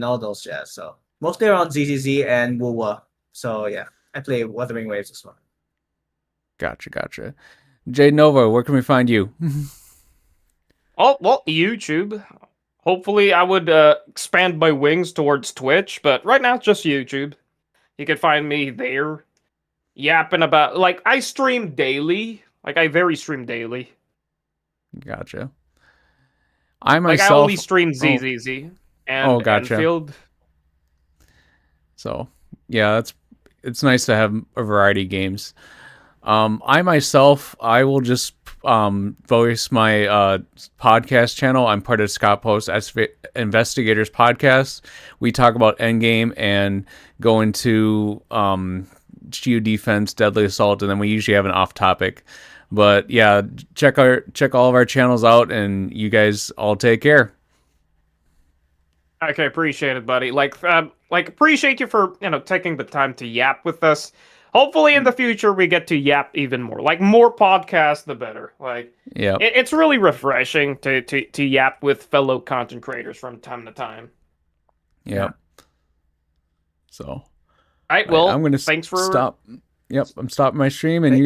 all those jazz. So mostly around ZZZ and Wuwa. So yeah, I play Wuthering Waves as well. Gotcha. Jade Nova, where can we find you? Oh, well, YouTube. Hopefully, I would expand my wings towards Twitch, but right now it's just YouTube. You can find me there, yapping about. Like, I stream daily. Like, I stream daily. Gotcha. I Like, I myself. only stream ZZZ and gotcha. Enfield. So yeah, it's nice to have a variety of games. I myself, I will just voice my podcast channel. I'm part of Scott Post Investigators podcast. We talk about Endgame and go into Geo Defense, Deadly Assault, and then we usually have an off topic. But yeah, check all of our channels out, and you guys all take care. Okay, appreciate it, buddy. Like appreciate you for taking the time to yap with us. Hopefully, in the future, we get to yap even more. Like more podcasts, the better. Like Yeah. it's really refreshing to yap with fellow content creators from time to time. Yeah. So All right, well, I'm gonna thanks for stop. Yep, I'm stopping my stream, and you